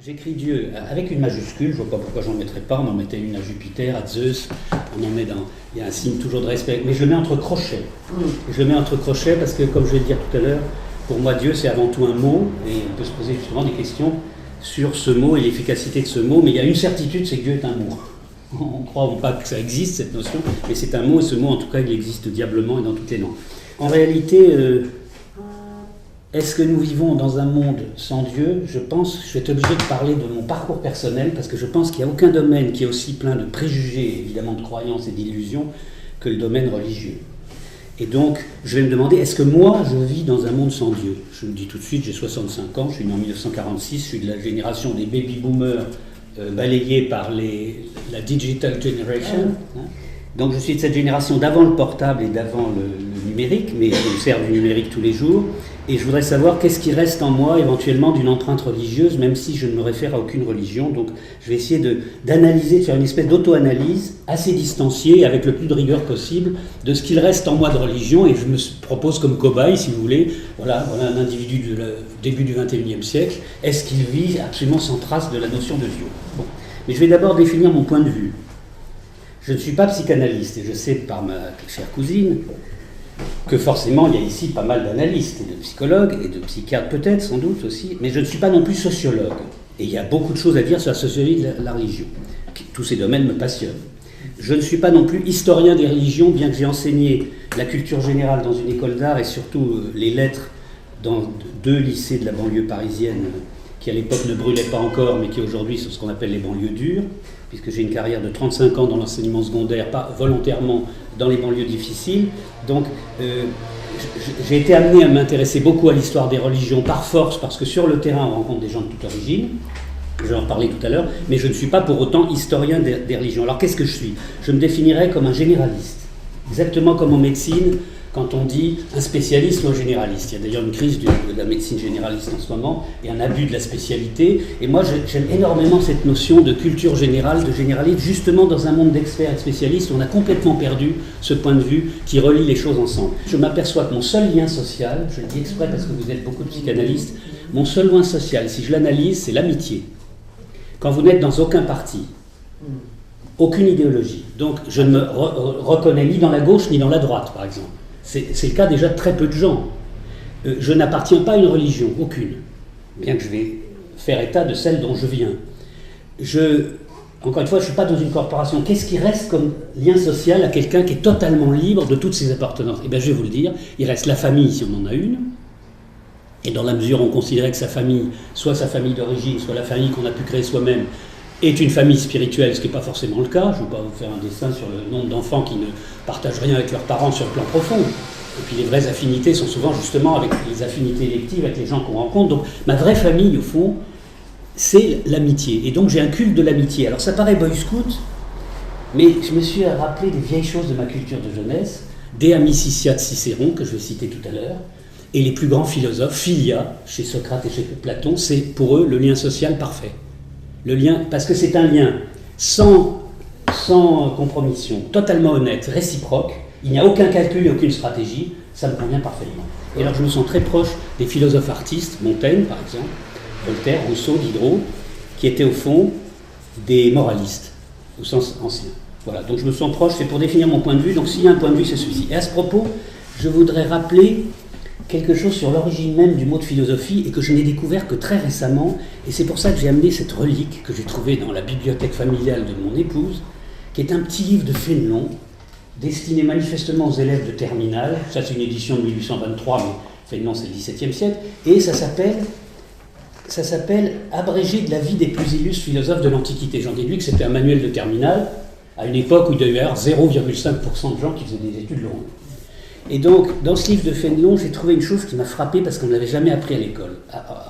J'écris Dieu avec une majuscule, je ne vois pas pourquoi j'en mettrais pas, on en mettait une à Jupiter, à Zeus, on en met dans... Il y a un signe toujours de respect, mais je le mets entre crochets. Je le mets entre crochets parce que, comme je vais le dire tout à l'heure, pour moi Dieu c'est avant tout un mot, et on peut se poser justement des questions sur ce mot et l'efficacité de ce mot, mais il y a une certitude, c'est que Dieu est un mot. On ne croit pas que ça existe, cette notion, mais c'est un mot, et ce mot en tout cas il existe diablement et dans toutes les langues. En réalité... Est-ce que nous vivons dans un monde sans Dieu? Je pense, je vais être obligé de parler de mon parcours personnel, parce que je pense qu'il n'y a aucun domaine qui est aussi plein de préjugés, évidemment de croyances et d'illusions, que le domaine religieux. Et donc, je vais me demander, est-ce que moi, je vis dans un monde sans Dieu? Je me dis tout de suite, j'ai 65 ans, je suis né en 1946, je suis de la génération des baby-boomers balayés par la digital generation. Donc je suis de cette génération d'avant le portable et d'avant le numérique, mais je me sers du numérique tous les jours. Et je voudrais savoir qu'est-ce qui reste en moi éventuellement d'une empreinte religieuse, même si je ne me réfère à aucune religion. Donc je vais essayer d'analyser, de faire une espèce d'auto-analyse assez distanciée, avec le plus de rigueur possible, de ce qu'il reste en moi de religion. Et je me propose comme cobaye, si vous voulez, voilà un individu du début du XXIe siècle. Est-ce qu'il vit absolument sans trace de la notion de Dieu? Bon. Mais je vais d'abord définir mon point de vue. Je ne suis pas psychanalyste, et je sais par ma chère cousine que forcément il y a ici pas mal d'analystes, et de psychologues, et de psychiatres peut-être, sans doute aussi, mais je ne suis pas non plus sociologue. Et il y a beaucoup de choses à dire sur la sociologie de la religion. Tous ces domaines me passionnent. Je ne suis pas non plus historien des religions, bien que j'ai enseigné la culture générale dans une école d'art, et surtout les lettres dans 2 lycées de la banlieue parisienne, qui à l'époque ne brûlaient pas encore, mais qui aujourd'hui sont ce qu'on appelle les banlieues dures, puisque j'ai une carrière de 35 ans dans l'enseignement secondaire, pas volontairement dans les banlieues difficiles. Donc j'ai été amené à m'intéresser beaucoup à l'histoire des religions par force, parce que sur le terrain on rencontre des gens de toute origine, je vais en reparler tout à l'heure, mais je ne suis pas pour autant historien des religions. Alors qu'est-ce que je suis? Je me définirais comme un généraliste, exactement comme en médecine, quand on dit un spécialiste ou un généraliste. Il y a d'ailleurs une crise de la médecine généraliste en ce moment, et un abus de la spécialité. Et moi, j'aime énormément cette notion de culture générale, de généraliste, justement dans un monde d'experts et de spécialistes, où on a complètement perdu ce point de vue qui relie les choses ensemble. Je m'aperçois que mon seul lien social, je le dis exprès parce que vous êtes beaucoup de psychanalystes, mon seul lien social, si je l'analyse, c'est l'amitié. Quand vous n'êtes dans aucun parti, aucune idéologie. Donc je ne me reconnais ni dans la gauche ni dans la droite, par exemple. C'est le cas déjà de très peu de gens. Je n'appartiens pas à une religion, aucune, bien que je vais faire état de celle dont je viens. Encore une fois, je ne suis pas dans une corporation. Qu'est-ce qui reste comme lien social à quelqu'un qui est totalement libre de toutes ses appartenances? Eh bien, je vais vous le dire, il reste la famille, si on en a une, et dans la mesure où on considérait que sa famille, soit sa famille d'origine, soit la famille qu'on a pu créer soi-même, est une famille spirituelle, ce qui n'est pas forcément le cas. Je ne vais pas vous faire un dessin sur le nombre d'enfants qui ne partagent rien avec leurs parents sur le plan profond. Et puis les vraies affinités sont souvent justement avec les affinités électives, avec les gens qu'on rencontre. Donc ma vraie famille, au fond, c'est l'amitié. Et donc j'ai un culte de l'amitié. Alors ça paraît boy scout, mais je me suis rappelé des vieilles choses de ma culture de jeunesse, De Amicitia de Cicéron, que je vais citer tout à l'heure, et les plus grands philosophes, Philia, chez Socrate et chez Platon, c'est pour eux le lien social parfait. Le lien, parce que c'est un lien sans compromission, totalement honnête, réciproque, il n'y a aucun calcul et aucune stratégie, ça me convient parfaitement. Et alors je me sens très proche des philosophes artistes, Montaigne par exemple, Voltaire, Rousseau, Diderot, qui étaient au fond des moralistes, au sens ancien. Voilà, donc je me sens proche, c'est pour définir mon point de vue, donc s'il y a un point de vue c'est celui-ci. Et à ce propos, je voudrais rappeler quelque chose sur l'origine même du mot de philosophie et que je n'ai découvert que très récemment, et c'est pour ça que j'ai amené cette relique que j'ai trouvée dans la bibliothèque familiale de mon épouse, qui est un petit livre de Fénelon, destiné manifestement aux élèves de terminale. Ça c'est une édition de 1823, mais Fénelon c'est le XVIIe siècle, et ça s'appelle Abrégé de la vie des plus illustres philosophes de l'Antiquité. J'en déduis que c'était un manuel de terminale, à une époque où il devait y avoir 0,5% de gens qui faisaient des études longues. Et donc, dans ce livre de Fénelon, j'ai trouvé une chose qui m'a frappé parce qu'on ne l'avait jamais appris à l'école.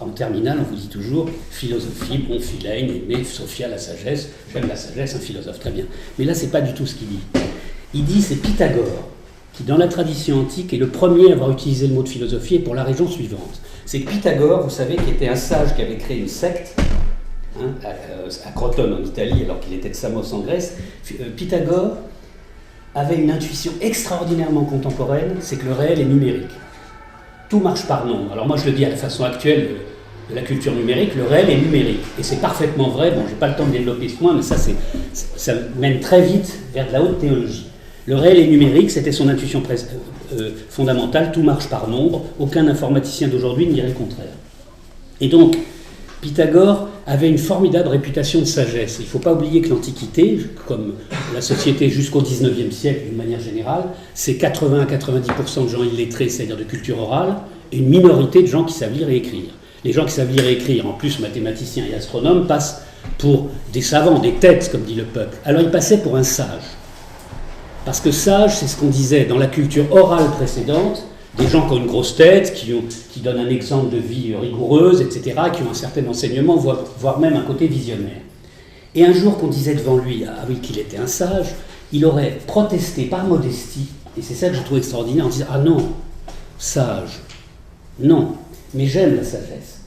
En terminale, on vous dit toujours philosophie, bon, Philène, aimé, Sophia, la sagesse. J'aime la sagesse, un philosophe, très bien. Mais là, c'est pas du tout ce qu'il dit. Il dit c'est Pythagore qui, dans la tradition antique, est le premier à avoir utilisé le mot de philosophie, et pour la raison suivante. C'est que Pythagore, vous savez, qui était un sage qui avait créé une secte, à Crotone en Italie, alors qu'il était de Samos en Grèce. Pythagore avait une intuition extraordinairement contemporaine, c'est que le réel est numérique. Tout marche par nombre. Alors moi je le dis à la façon actuelle, de la culture numérique, le réel est numérique. Et c'est parfaitement vrai, bon, j'ai pas le temps de développer ce point, mais ça mène très vite vers de la haute théologie. Le réel est numérique, c'était son intuition fondamentale, tout marche par nombre, aucun informaticien d'aujourd'hui ne dirait le contraire. Et donc, Pythagore avait une formidable réputation de sagesse. Il ne faut pas oublier que l'Antiquité, comme la société jusqu'au XIXe siècle d'une manière générale, c'est 80 à 90% de gens illettrés, c'est-à-dire de culture orale, et une minorité de gens qui savent lire et écrire. Les gens qui savent lire et écrire, en plus mathématiciens et astronomes, passent pour des savants, des têtes, comme dit le peuple. Alors ils passaient pour un sage. Parce que sage, c'est ce qu'on disait dans la culture orale précédente, des gens qui ont une grosse tête, qui donnent un exemple de vie rigoureuse, etc., qui ont un certain enseignement, voire même un côté visionnaire. Et un jour qu'on disait devant lui, ah oui, qu'il était un sage, il aurait protesté par modestie, et c'est ça que je trouve extraordinaire, en disant, ah non, sage, non, mais j'aime la sagesse.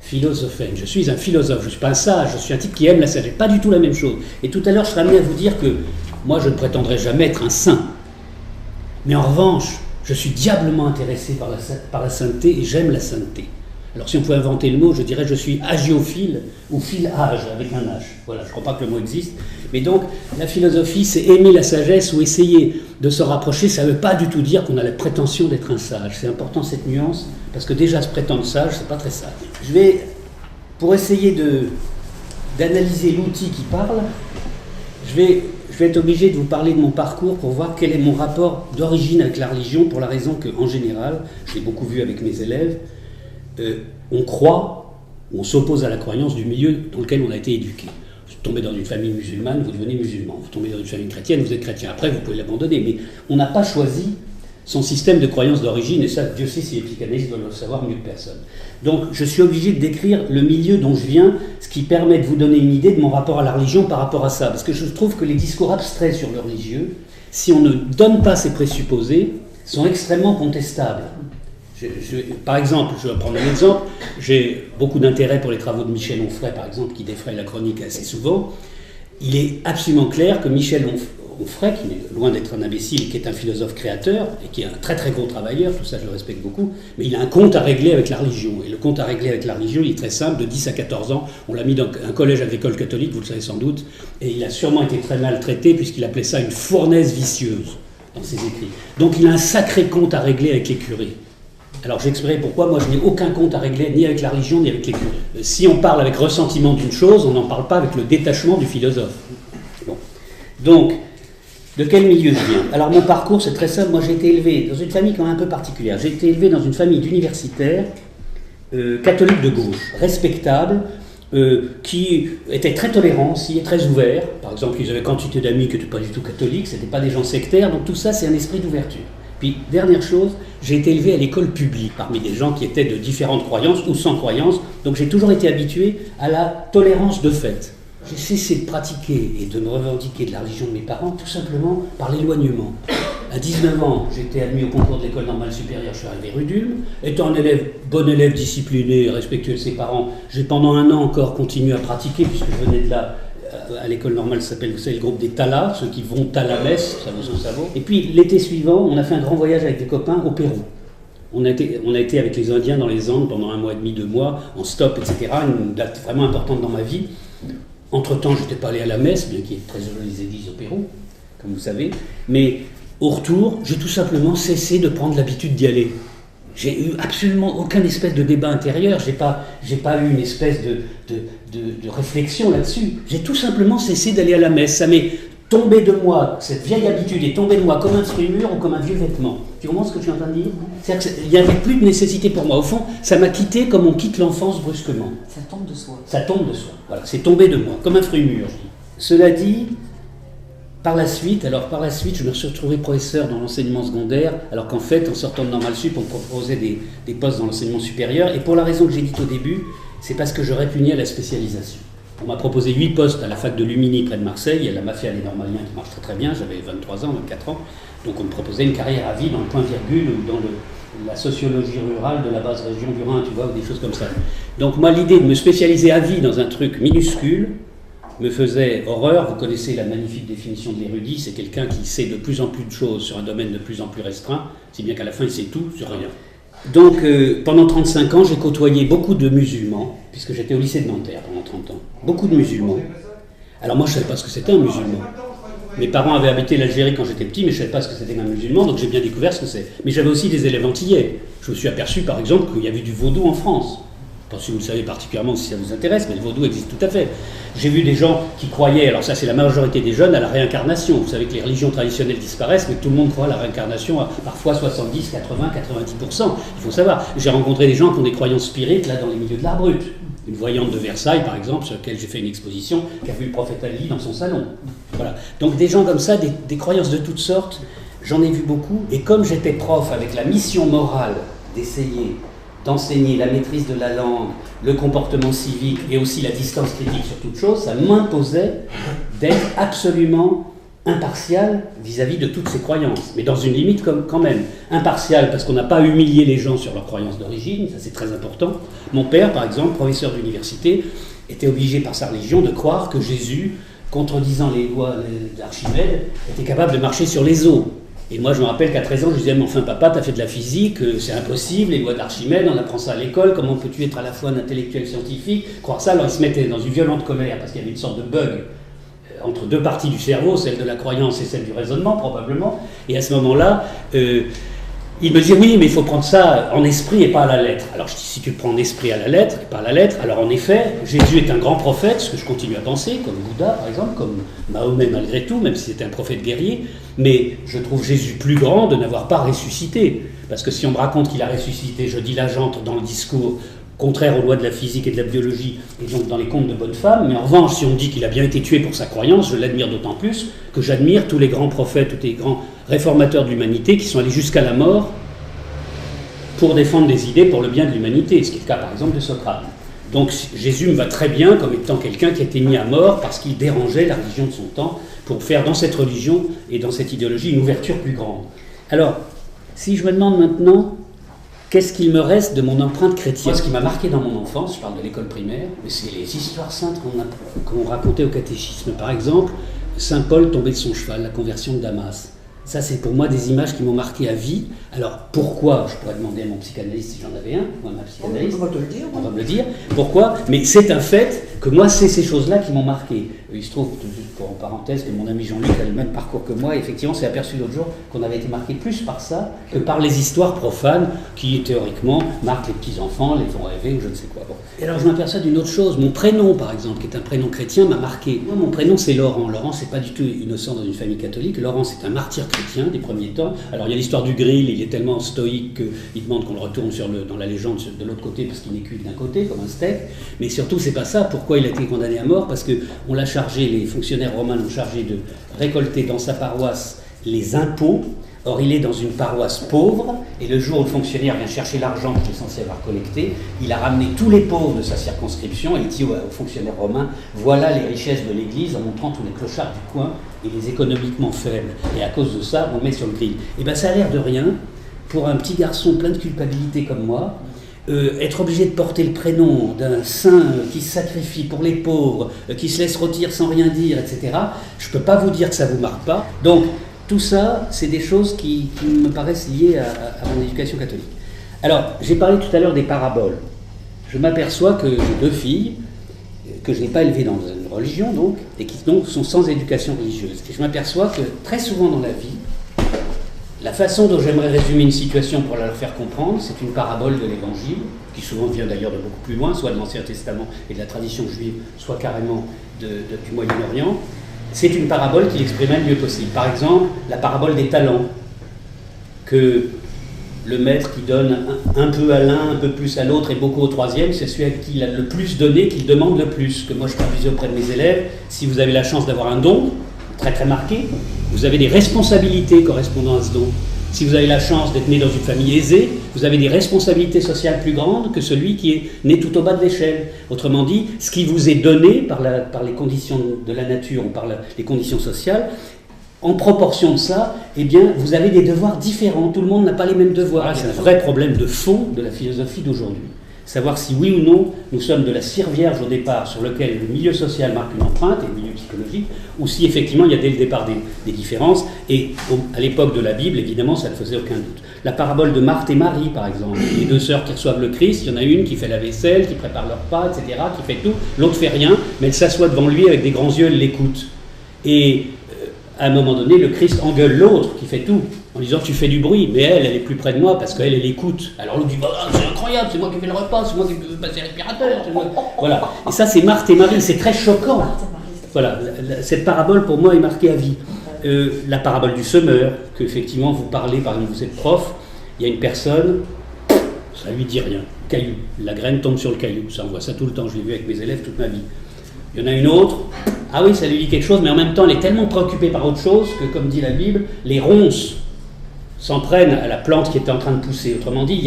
Philosophène, je suis un philosophe, je ne suis pas un sage, je suis un type qui aime la sagesse, pas du tout la même chose. Et tout à l'heure, je serais amené à vous dire que moi, je ne prétendrai jamais être un saint. Mais en revanche, je suis diablement intéressé par la sainteté et j'aime la sainteté. Alors si on pouvait inventer le mot, je dirais je suis agiophile ou philage avec un H. Voilà, je ne crois pas que le mot existe. Mais donc, la philosophie, c'est aimer la sagesse ou essayer de se rapprocher. Ça ne veut pas du tout dire qu'on a la prétention d'être un sage. C'est important cette nuance, parce que déjà se prétendre sage, c'est pas très sage. Je vais, pour essayer d'analyser l'outil qui parle, je vais être obligé de vous parler de mon parcours pour voir quel est mon rapport d'origine avec la religion, pour la raison qu'en général, je l'ai beaucoup vu avec mes élèves, on croit, on s'oppose à la croyance du milieu dans lequel on a été éduqué. Vous tombez dans une famille musulmane, vous devenez musulman. Vous tombez dans une famille chrétienne, vous êtes chrétien. Après, vous pouvez l'abandonner. Mais on n'a pas choisi son système de croyance d'origine, et ça, Dieu sait si les psychanalystes doivent le savoir mieux que personne. Donc, je suis obligé de décrire le milieu dont je viens, ce qui permet de vous donner une idée de mon rapport à la religion par rapport à ça. Parce que je trouve que les discours abstraits sur le religieux, si on ne donne pas ces présupposés, sont extrêmement contestables. Par exemple, je vais prendre un exemple, j'ai beaucoup d'intérêt pour les travaux de Michel Onfray, par exemple, qui défraye la chronique assez souvent. Il est absolument clair que Michel Onfray, qui est loin d'être un imbécile, qui est un philosophe créateur, et qui est un très très gros travailleur, tout ça je le respecte beaucoup, mais il a un compte à régler avec la religion. Et le compte à régler avec la religion, il est très simple, de 10 à 14 ans, on l'a mis dans un collège agricole catholique, vous le savez sans doute, et il a sûrement été très mal traité, puisqu'il appelait ça une fournaise vicieuse, dans ses écrits. Donc il a un sacré compte à régler avec les curés. Alors j'expliquerai pourquoi moi je n'ai aucun compte à régler ni avec la religion ni avec les curés. Si on parle avec ressentiment d'une chose, on n'en parle pas avec le détachement du philosophe. Bon. Donc, de quel milieu je viens? Alors mon parcours c'est très simple, moi j'ai été élevé dans une famille quand même un peu particulière. J'ai été élevé dans une famille d'universitaires catholiques de gauche, respectables, qui étaient très tolérants aussi et très ouverts. Par exemple, ils avaient quantité d'amis qui n'étaient pas du tout catholiques, ce n'étaient pas des gens sectaires, donc tout ça c'est un esprit d'ouverture. Puis, dernière chose, j'ai été élevé à l'école publique, parmi des gens qui étaient de différentes croyances ou sans croyances, donc j'ai toujours été habitué à la tolérance de fait. J'ai cessé de pratiquer et de me revendiquer de la religion de mes parents tout simplement par l'éloignement. À 19 ans, j'étais admis au concours de l'école normale supérieure, je suis arrivé rue d'Ulm. Étant un bon élève discipliné et respectueux de ses parents, j'ai pendant un an encore continué à pratiquer, puisque je venais de là. À l'école normale, ça s'appelle, vous savez, le groupe des Talas, ceux qui vont à la messe, ça vaut son cerveau. Et puis l'été suivant, on a fait un grand voyage avec des copains au Pérou. On a été avec les Indiens dans les Andes pendant 1 mois et demi, 2 mois, en stop, etc. Une date vraiment importante dans ma vie. Entre-temps, je n'étais pas allé à la messe, bien qu'il y ait très jolies églises au Pérou, comme vous savez. Mais au retour, j'ai tout simplement cessé de prendre l'habitude d'y aller. J'ai eu absolument aucun espèce de débat intérieur, j'ai pas eu une espèce de réflexion là-dessus. J'ai tout simplement cessé d'aller à la messe. Ça m'est tombé de moi, cette vieille habitude est tombée de moi comme un fruit mûr ou comme un vieux vêtement. Tu comprends ce que je suis en train de dire? C'est-à-dire qu'il n'y avait plus de nécessité pour moi. Au fond, ça m'a quitté comme on quitte l'enfance brusquement. Ça tombe de soi. Ça tombe de soi, voilà, c'est tombé de moi, comme un fruit mûr. Cela dit, par la suite, je me suis retrouvé professeur dans l'enseignement secondaire, alors qu'en fait, en sortant de Normal Sup, on me proposait des postes dans l'enseignement supérieur, et pour la raison que j'ai dite au début, c'est parce que je répugnais à la spécialisation. On m'a proposé 8 postes à la fac de Lumini, près de Marseille, il y a la mafia des Normaliens qui marche très très bien, j'avais 23 ans, 24 ans, donc on me proposait une carrière à vie dans le point-virgule ou dans la sociologie rurale de la basse région du Rhin, tu vois, ou des choses comme ça. Donc moi, l'idée de me spécialiser à vie dans un truc minuscule, me faisait horreur. Vous connaissez la magnifique définition de l'érudit, c'est quelqu'un qui sait de plus en plus de choses sur un domaine de plus en plus restreint, si bien qu'à la fin il sait tout sur rien. Donc, pendant 35 ans, j'ai côtoyé beaucoup de musulmans, puisque j'étais au lycée de Nanterre pendant 30 ans. Beaucoup de musulmans. Alors moi, je ne savais pas ce que c'était un musulman. Mes parents avaient habité l'Algérie quand j'étais petit, mais je ne savais pas ce que c'était qu'un musulman, donc j'ai bien découvert ce que c'est. Mais j'avais aussi des élèves antillais. Je me suis aperçu, par exemple, qu'il y avait du vaudou en France. Je ne sais pas si vous le savez particulièrement, si ça vous intéresse, mais le vaudou existe tout à fait. J'ai vu des gens qui croyaient, alors ça c'est la majorité des jeunes, à la réincarnation. Vous savez que les religions traditionnelles disparaissent, mais tout le monde croit à la réincarnation, à parfois 70, 80, 90%. Il faut savoir, j'ai rencontré des gens qui ont des croyances spirites, là, dans les milieux de l'art brut. Une voyante de Versailles, par exemple, sur laquelle j'ai fait une exposition, qui a vu le prophète Ali dans son salon. Voilà. Donc des gens comme ça, des croyances de toutes sortes, j'en ai vu beaucoup. Et comme j'étais prof avec la mission morale d'essayer d'enseigner la maîtrise de la langue, le comportement civique et aussi la distance critique sur toute chose, ça m'imposait d'être absolument impartial vis-à-vis de toutes ces croyances, mais dans une limite quand même. Impartial parce qu'on n'a pas humilié les gens sur leurs croyances d'origine, ça c'est très important. Mon père, par exemple, professeur d'université, était obligé par sa religion de croire que Jésus, contredisant les lois d'Archimède, était capable de marcher sur les eaux. Et moi, je me rappelle qu'à 13 ans, je disais, mais enfin, papa, t'as fait de la physique, c'est impossible, les lois d'Archimède, on apprend ça à l'école, comment peux-tu être à la fois un intellectuel scientifique, croire ça? Alors, il se mettait dans une violente colère, parce qu'il y avait une sorte de bug entre deux parties du cerveau, celle de la croyance et celle du raisonnement, probablement. Et à ce moment-là, il me disait, oui, mais il faut prendre ça en esprit et pas à la lettre. Alors, je dis, si tu le prends en esprit à la lettre et pas à la lettre, alors en effet, Jésus est un grand prophète, ce que je continue à penser, comme Bouddha, par exemple, comme Mahomet, malgré tout, même si c'était un prophète guerrier. Mais je trouve Jésus plus grand de n'avoir pas ressuscité. Parce que si on me raconte qu'il a ressuscité, je dis là, j'entre dans le discours contraire aux lois de la physique et de la biologie, et donc dans les contes de bonnes femmes. Mais en revanche, si on dit qu'il a bien été tué pour sa croyance, je l'admire d'autant plus que j'admire tous les grands prophètes, tous les grands réformateurs de l'humanité qui sont allés jusqu'à la mort pour défendre des idées pour le bien de l'humanité, ce qui est le cas par exemple de Socrate. Donc Jésus me va très bien comme étant quelqu'un qui a été mis à mort parce qu'il dérangeait la religion de son temps pour faire dans cette religion et dans cette idéologie une ouverture plus grande. Alors, si je me demande maintenant qu'est-ce qu'il me reste de mon empreinte chrétienne, ce qui m'a marqué dans mon enfance, je parle de l'école primaire, mais c'est les histoires saintes qu'on racontait au catéchisme. Par exemple, Saint Paul tombé de son cheval, la conversion de Damas. Ça, c'est pour moi des images qui m'ont marqué à vie. Alors, pourquoi? Je pourrais demander à mon psychanalyste si j'en avais un, ou à ma psychanalyste. On va te le dire. On va me le dire. Pourquoi? Mais c'est un fait que moi, c'est ces choses-là qui m'ont marqué. Il se trouve, pour en parenthèse, que mon ami Jean-Luc a le même parcours que moi. Et effectivement, s'est aperçu l'autre jour qu'on avait été marqué plus par ça que par les histoires profanes qui, théoriquement, marquent les petits-enfants, les font rêver ou je ne sais quoi. Bon. Et alors, je m'aperçois d'une autre chose. Mon prénom, par exemple, qui est un prénom chrétien, m'a marqué. Moi, mon prénom, c'est Laurent. Laurent, c'est pas du tout innocent dans une famille catholique. Laurent, c'est un martyr chrétien des premiers temps. Alors, il y a l'histoire du grill. Il est tellement stoïque qu'il demande qu'on le retourne dans la légende de l'autre côté parce qu'il n'est cuit d'un côté, comme un steak. Mais surtout, c'est pas ça. Pourquoi il a été condamné à mort? Parce qu'on l'a chargé, les fonctionnaires romains l'ont chargé de récolter dans sa paroisse les impôts. Or, il est dans une paroisse pauvre, et le jour où le fonctionnaire vient chercher l'argent qu'il est censé avoir collecté, il a ramené tous les pauvres de sa circonscription, et il dit aux fonctionnaires romains, voilà les richesses de l'Église, en montrant tous les clochards du coin et les économiquement faibles. Et à cause de ça, on le met sur le grill. Et bien, ça a l'air de rien, pour un petit garçon plein de culpabilité comme moi, être obligé de porter le prénom d'un saint qui se sacrifie pour les pauvres, qui se laisse rôtir sans rien dire, etc., je ne peux pas vous dire que ça ne vous marque pas. Donc, tout ça, c'est des choses qui me paraissent liées à mon éducation catholique. Alors, j'ai parlé tout à l'heure des paraboles. Je m'aperçois que j'ai deux filles, que je n'ai pas élevées dans une religion, donc, et qui donc sont sans éducation religieuse. Et je m'aperçois que très souvent dans la vie, la façon dont j'aimerais résumer une situation pour la leur faire comprendre, c'est une parabole de l'Évangile, qui souvent vient d'ailleurs de beaucoup plus loin, soit de l'Ancien Testament et de la tradition juive, soit carrément du Moyen-Orient. C'est une parabole qui l'exprimait le mieux possible. Par exemple, la parabole des talents, que le maître qui donne un peu à l'un, un peu plus à l'autre et beaucoup au troisième, c'est celui à qui il a le plus donné, qui demande le plus. Que moi je traduisais auprès de mes élèves, si vous avez la chance d'avoir un don, très très marqué, vous avez des responsabilités correspondant à ce don. Si vous avez la chance d'être né dans une famille aisée, vous avez des responsabilités sociales plus grandes que celui qui est né tout au bas de l'échelle. Autrement dit, ce qui vous est donné par les conditions de la nature ou par les conditions sociales, en proportion de ça, eh bien, vous avez des devoirs différents. Tout le monde n'a pas les mêmes devoirs. C'est un vrai problème de fond de la philosophie d'aujourd'hui. Savoir si oui ou non nous sommes de la cire vierge au départ sur lequel le milieu social marque une empreinte et le milieu psychologique, ou si effectivement il y a dès le départ des différences. Et à l'époque de la Bible, évidemment, ça ne faisait aucun doute. La parabole de Marthe et Marie, par exemple, les deux sœurs qui reçoivent le Christ, il y en a une qui fait la vaisselle, qui prépare leur repas, etc., qui fait tout, l'autre fait rien, mais elle s'assoit devant lui avec des grands yeux, elle l'écoute. Et à un moment donné, le Christ engueule l'autre qui fait tout, en disant tu fais du bruit, mais elle est plus près de moi parce qu'elle écoute. Alors l'autre dit c'est incroyable, c'est moi qui fais le repas, c'est moi qui fais passer l'aspirateur. Voilà. Et ça c'est Marthe et Marie, c'est très choquant. Voilà, cette parabole pour moi est marquée à vie. La parabole du semeur, que effectivement vous parlez, par exemple vous êtes prof, il y a une personne, ça lui dit rien, caillou, la graine tombe sur le caillou, ça on voit ça tout le temps, je l'ai vu avec mes élèves toute ma vie. Il y en a une autre, ah oui ça lui dit quelque chose, mais en même temps elle est tellement préoccupée par autre chose que comme dit la Bible, les ronces s'en prennent à la plante qui était en train de pousser. Autrement dit, il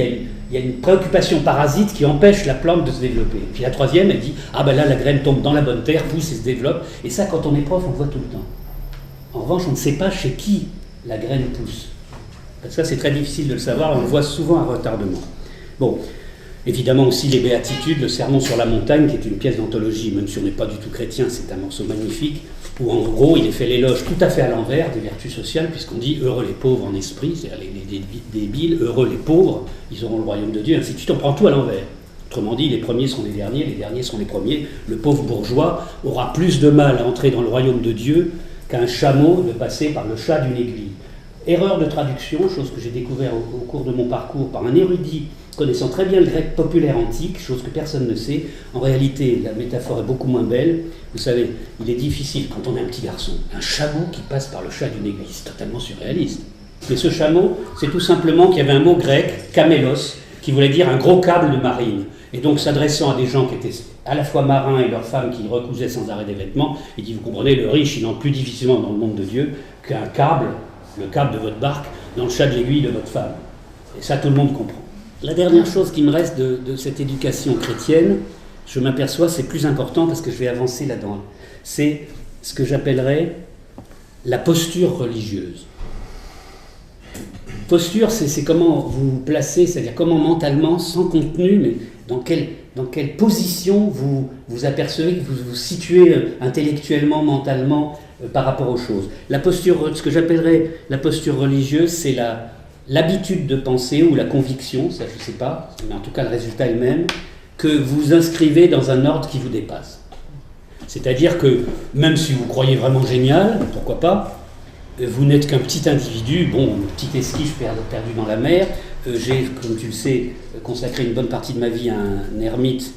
y a une préoccupation parasite qui empêche la plante de se développer. Puis la troisième, elle dit, ah ben là, la graine tombe dans la bonne terre, pousse et se développe. Et ça, quand on est prof, on le voit tout le temps. En revanche, on ne sait pas chez qui la graine pousse. Ça, c'est très difficile de le savoir, on le voit souvent à retardement. Bon, évidemment aussi les béatitudes, le sermon sur la montagne, qui est une pièce d'anthologie, même si on n'est pas du tout chrétien, c'est un morceau magnifique, où en gros il est fait l'éloge tout à fait à l'envers des vertus sociales, puisqu'on dit heureux les pauvres en esprit, c'est-à-dire les débiles, heureux les pauvres, ils auront le royaume de Dieu, ainsi de suite, on prend tout à l'envers. Autrement dit, les premiers sont les derniers sont les premiers, le pauvre bourgeois aura plus de mal à entrer dans le royaume de Dieu qu'un chameau de passer par le chat d'une aiguille. Erreur de traduction, chose que j'ai découvert au cours de mon parcours par un érudit connaissant très bien le grec populaire antique, chose que personne ne sait. En réalité, la métaphore est beaucoup moins belle. Vous savez, il est difficile, quand on est un petit garçon, un chameau qui passe par le chat d'une aiguille, c'est totalement surréaliste. Mais ce chameau, c'est tout simplement qu'il y avait un mot grec, kamélos, qui voulait dire un gros câble de marine. Et donc, s'adressant à des gens qui étaient à la fois marins et leurs femmes qui recousaient sans arrêt des vêtements, il dit, vous comprenez, le riche, il entre plus difficilement dans le monde de Dieu qu'un câble, le câble de votre barque, dans le chat de l'aiguille de votre femme. Et ça, tout le monde comprend. La dernière chose qui me reste de cette éducation chrétienne, je m'aperçois, c'est plus important parce que je vais avancer là-dedans, c'est ce que j'appellerais la posture religieuse. Posture, c'est comment vous vous placez, c'est-à-dire comment mentalement, sans contenu, mais dans quelle position vous vous apercevez que vous vous situez intellectuellement, mentalement, par rapport aux choses. La posture, ce que j'appellerais la posture religieuse, c'est l'habitude de penser ou la conviction, ça je ne sais pas, mais en tout cas le résultat est le même, que vous inscrivez dans un ordre qui vous dépasse. C'est-à-dire que même si vous croyez vraiment génial, pourquoi pas, vous n'êtes qu'un petit individu, bon, une petite esquisse perdu dans la mer. J'ai, comme tu le sais, consacré une bonne partie de ma vie à un ermite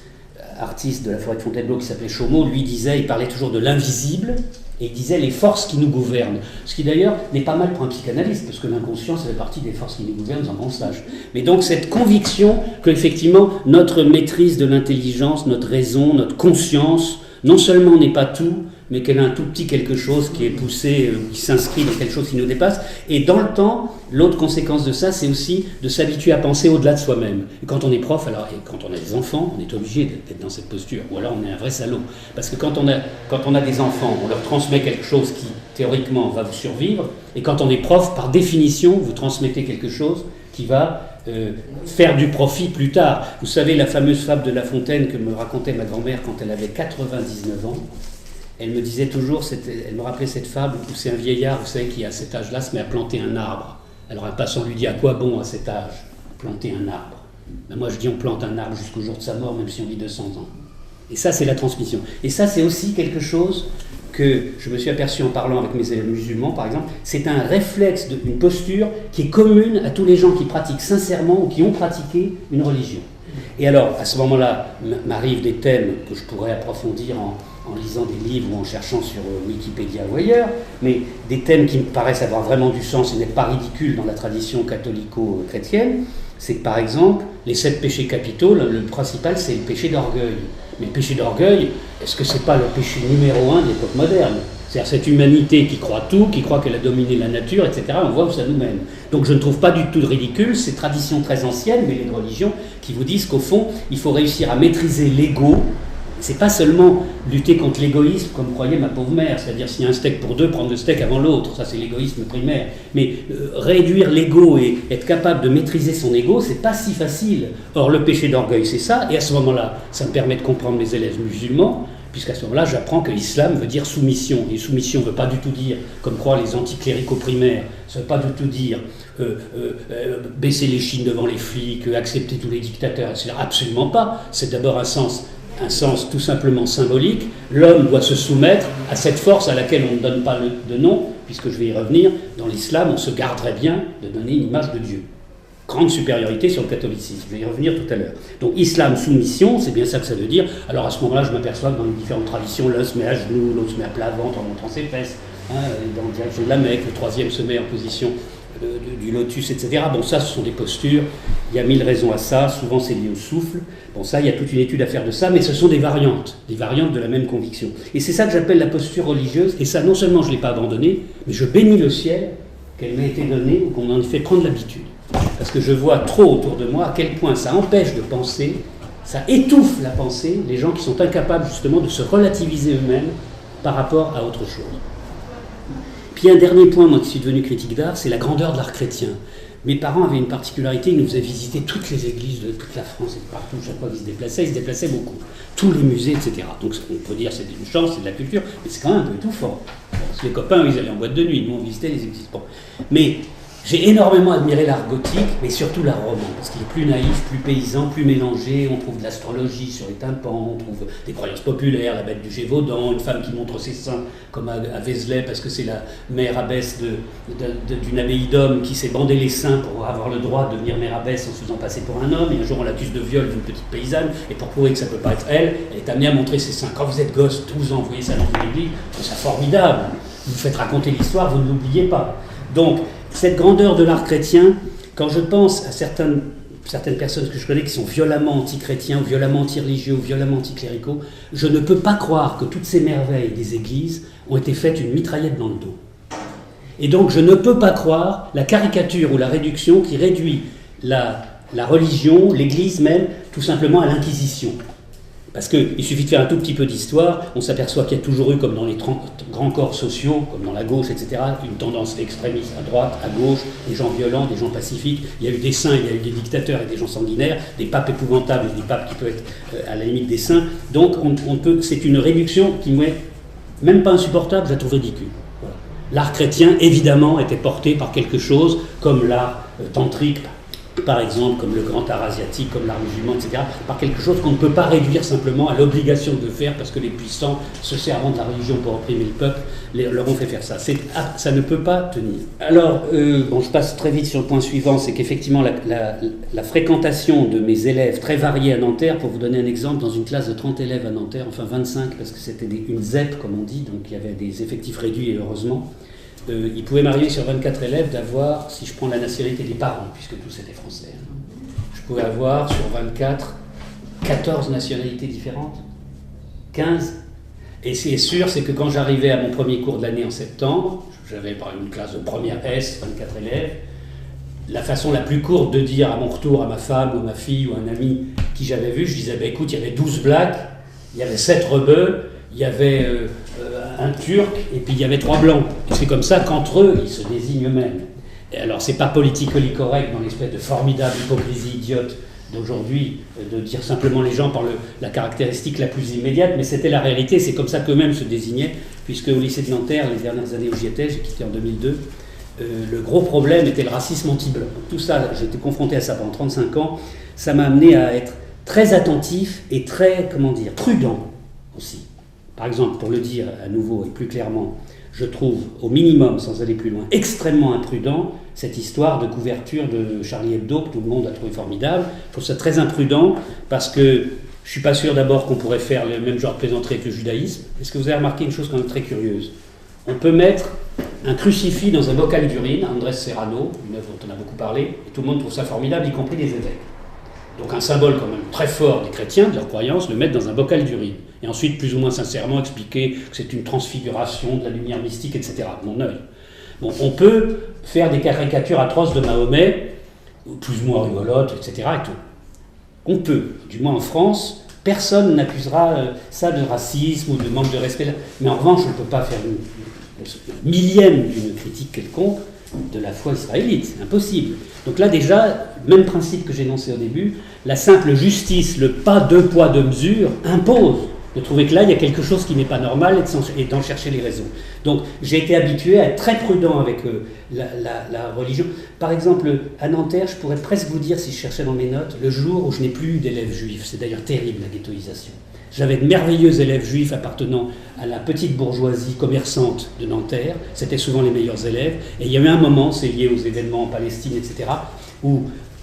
artiste de la forêt de Fontainebleau qui s'appelait Chaumont. Lui il parlait toujours de l'invisible, et il disait les forces qui nous gouvernent. Ce qui d'ailleurs n'est pas mal pour un psychanalyste, parce que l'inconscient, ça fait partie des forces qui nous gouvernent dans mon stage. Mais donc cette conviction qu'effectivement notre maîtrise de l'intelligence, notre raison, notre conscience, non seulement n'est pas tout, mais qu'elle a un tout petit quelque chose qui est poussé, qui s'inscrit dans quelque chose qui nous dépasse. Et dans le temps, l'autre conséquence de ça, c'est aussi de s'habituer à penser au-delà de soi-même. Et quand on est prof, alors, et quand on a des enfants, on est obligé d'être dans cette posture. Ou alors on est un vrai salaud. Parce que quand on a des enfants, on leur transmet quelque chose qui, théoriquement, va vous survivre. Et quand on est prof, par définition, vous transmettez quelque chose qui va faire du profit plus tard. Vous savez, la fameuse fable de La Fontaine que me racontait ma grand-mère quand elle avait 99 ans. Elle me disait toujours, elle me rappelait cette fable où c'est un vieillard, vous savez, qui à cet âge-là se met à planter un arbre. Alors un passant lui dit, à quoi bon à cet âge planter un arbre? Ben moi je dis, on plante un arbre jusqu'au jour de sa mort, même si on vit 200 ans. Et ça c'est la transmission. Et ça c'est aussi quelque chose que je me suis aperçu en parlant avec mes élèves musulmans par exemple, c'est un réflexe, une posture qui est commune à tous les gens qui pratiquent sincèrement ou qui ont pratiqué une religion. Et alors, à ce moment-là, m'arrivent des thèmes que je pourrais approfondir en lisant des livres ou en cherchant sur Wikipédia ou ailleurs, mais des thèmes qui me paraissent avoir vraiment du sens et n'être pas ridicules dans la tradition catholico-chrétienne, c'est que par exemple, les 7 péchés capitaux, le principal c'est le péché d'orgueil. Mais le péché d'orgueil, est-ce que c'est pas le péché numéro 1 de l'époque moderne ? C'est-à-dire cette humanité qui croit tout, qui croit qu'elle a dominé la nature, etc. On voit où ça nous mène. Donc je ne trouve pas du tout de ridicule ces traditions très anciennes, mais les religions, qui vous disent qu'au fond, il faut réussir à maîtriser l'ego, c'est pas seulement lutter contre l'égoïsme, comme croyait ma pauvre mère, c'est-à-dire s'il y a un steak pour deux, prendre le steak avant l'autre, ça c'est l'égoïsme primaire. Mais réduire l'ego et être capable de maîtriser son ego, c'est pas si facile. Or, le péché d'orgueil, c'est ça, et à ce moment-là, ça me permet de comprendre mes élèves musulmans, puisqu'à ce moment-là, j'apprends que l'islam veut dire soumission. Et soumission ne veut pas du tout dire, comme croient les anticléricaux primaires, ça ne veut pas du tout dire baisser les chines devant les flics, accepter tous les dictateurs, etc. Absolument pas. C'est d'abord un sens tout simplement symbolique. L'homme doit se soumettre à cette force à laquelle on ne donne pas de nom, puisque je vais y revenir. Dans l'islam, on se garderait bien de donner une image de Dieu. Grande supériorité sur le catholicisme, je vais y revenir tout à l'heure. Donc islam, soumission, c'est bien ça que ça veut dire. Alors à ce moment-là, je m'aperçois que dans les différentes traditions, l'un se met à genoux, l'autre se met à plat ventre en montrant ses fesses, dans la direction de la Mecque, le troisième se met en position du lotus, etc. Bon, ça, ce sont des postures, il y a 1000 raisons à ça, souvent c'est lié au souffle. Bon, ça, il y a toute une étude à faire de ça, mais ce sont des variantes de la même conviction. Et c'est ça que j'appelle la posture religieuse, et ça, non seulement je ne l'ai pas abandonnée, mais je bénis le ciel qu'elle m'ait été donnée ou qu'on en ait fait prendre l'habitude. Parce que je vois trop autour de moi à quel point ça empêche de penser, ça étouffe la pensée, les gens qui sont incapables justement de se relativiser eux-mêmes par rapport à autre chose. Puis un dernier point, moi qui suis devenu critique d'art, c'est la grandeur de l'art chrétien. Mes parents avaient une particularité, ils nous faisaient visiter toutes les églises de toute la France et de partout, chaque fois qu'ils se déplaçaient beaucoup. Tous les musées, etc. Donc on peut dire que c'est une chance, c'est de la culture, mais c'est quand même un peu étouffant. Parce que les copains, ils allaient en boîte de nuit, nous on visitait les églises. Bon. Mais j'ai énormément admiré l'art gothique, mais surtout l'art roman, parce qu'il est plus naïf, plus paysan, plus mélangé. On trouve de l'astrologie sur les tympans, on trouve des croyances populaires, la bête du Gévaudan, une femme qui montre ses seins, comme à Vézelay, parce que c'est la mère abbesse d'une abbaye d'hommes qui s'est bandé les seins pour avoir le droit de devenir mère abbesse en se faisant passer pour un homme. Et un jour, on l'accuse de viol d'une petite paysanne, et pour prouver que ça ne peut pas être elle, elle est amenée à montrer ses seins. Quand vous êtes gosse, 12 ans, vous voyez ça dans une église, c'est ça formidable. Vous vous faites raconter l'histoire, vous ne l'oubliez pas. Donc, cette grandeur de l'art chrétien, quand je pense à certaines personnes que je connais qui sont violemment anti-chrétiens, ou violemment anti-religieux, ou violemment anti-cléricaux, je ne peux pas croire que toutes ces merveilles des églises ont été faites une mitraillette dans le dos. Et donc je ne peux pas croire la caricature ou la réduction qui réduit la religion, l'église même, tout simplement à l'inquisition. Parce qu'il suffit de faire un tout petit peu d'histoire, on s'aperçoit qu'il y a toujours eu, comme dans les grands corps sociaux, comme dans la gauche, etc., une tendance extrémiste à droite, à gauche, des gens violents, des gens pacifiques. Il y a eu des saints, il y a eu des dictateurs et des gens sanguinaires, des papes épouvantables et des papes qui peuvent être à la limite des saints. Donc c'est une réduction qui m'est même pas insupportable, je la trouve ridicule. Voilà. L'art chrétien, évidemment, était porté par quelque chose comme l'art tantrique, par exemple, comme le grand art asiatique, comme l'art musulman, etc., par quelque chose qu'on ne peut pas réduire simplement à l'obligation de faire parce que les puissants, se servant de la religion pour opprimer le peuple, leur ont fait faire ça. Ça ne peut pas tenir. Alors, je passe très vite sur le point suivant, c'est qu'effectivement, la fréquentation de mes élèves très variés à Nanterre, pour vous donner un exemple, dans une classe de 30 élèves à Nanterre, enfin 25, parce que c'était une ZEP, comme on dit, donc il y avait des effectifs réduits, et heureusement, il pouvait m'arriver sur 24 élèves d'avoir, si je prends la nationalité des parents, puisque tous étaient français, je pouvais avoir sur 24, 14 nationalités différentes, 15. Et c'est sûr, c'est que quand j'arrivais à mon premier cours de l'année en septembre, j'avais par exemple une classe de première S, 24 élèves, la façon la plus courte de dire à mon retour à ma femme ou à ma fille ou à un ami qui j'avais vu, je disais, écoute, il y avait 12 blacks, il y avait 7 rebeux, il y avait un turc et puis il y avait 3 blancs. Et c'est comme ça qu'entre eux, ils se désignent eux-mêmes. Et alors, c'est pas politically correct dans l'espèce de formidable hypocrisie idiote d'aujourd'hui, de dire simplement les gens par la caractéristique la plus immédiate, mais c'était la réalité, c'est comme ça qu'eux-mêmes se désignaient, puisque au lycée de Nanterre, les dernières années où j'y étais, j'ai quitté en 2002, le gros problème était le racisme anti-blanc. Tout ça, j'ai été confronté à ça pendant 35 ans, ça m'a amené à être très attentif et très, prudent aussi. Par exemple, pour le dire à nouveau et plus clairement, je trouve au minimum, sans aller plus loin, extrêmement imprudent cette histoire de couverture de Charlie Hebdo que tout le monde a trouvé formidable. Je trouve ça très imprudent parce que je ne suis pas sûr d'abord qu'on pourrait faire le même genre de plaisanterie avec le judaïsme. Est-ce que vous avez remarqué une chose quand même très curieuse ? On peut mettre un crucifix dans un bocal d'urine, Andrés Serrano, une œuvre dont on a beaucoup parlé, et tout le monde trouve ça formidable, y compris les évêques. Donc un symbole quand même très fort des chrétiens, de leur croyance, le mettre dans un bocal d'urine. Et ensuite, plus ou moins sincèrement, expliquer que c'est une transfiguration de la lumière mystique, etc. Mon œil. Bon, on peut faire des caricatures atroces de Mahomet, plus ou moins rigolotes, etc. Et tout. On peut, du moins en France, Personne n'accusera ça de racisme ou de manque de respect. Mais en revanche, on ne peut pas faire une millième d'une critique quelconque de la foi israélite. C'est impossible. Donc là, déjà, même principe que j'ai énoncé au début, la simple justice, le pas deux poids, deux mesures, impose de trouver que là, il y a quelque chose qui n'est pas normal et d'en chercher les raisons. Donc, j'ai été habitué à être très prudent avec la religion. Par exemple, à Nanterre, je pourrais presque vous dire, si je cherchais dans mes notes, le jour où je n'ai plus eu d'élèves juifs. C'est d'ailleurs terrible, la ghettoisation. J'avais de merveilleux élèves juifs appartenant à la petite bourgeoisie commerçante de Nanterre. C'était souvent les meilleurs élèves. Et il y a eu un moment, c'est lié aux événements en Palestine, etc., où,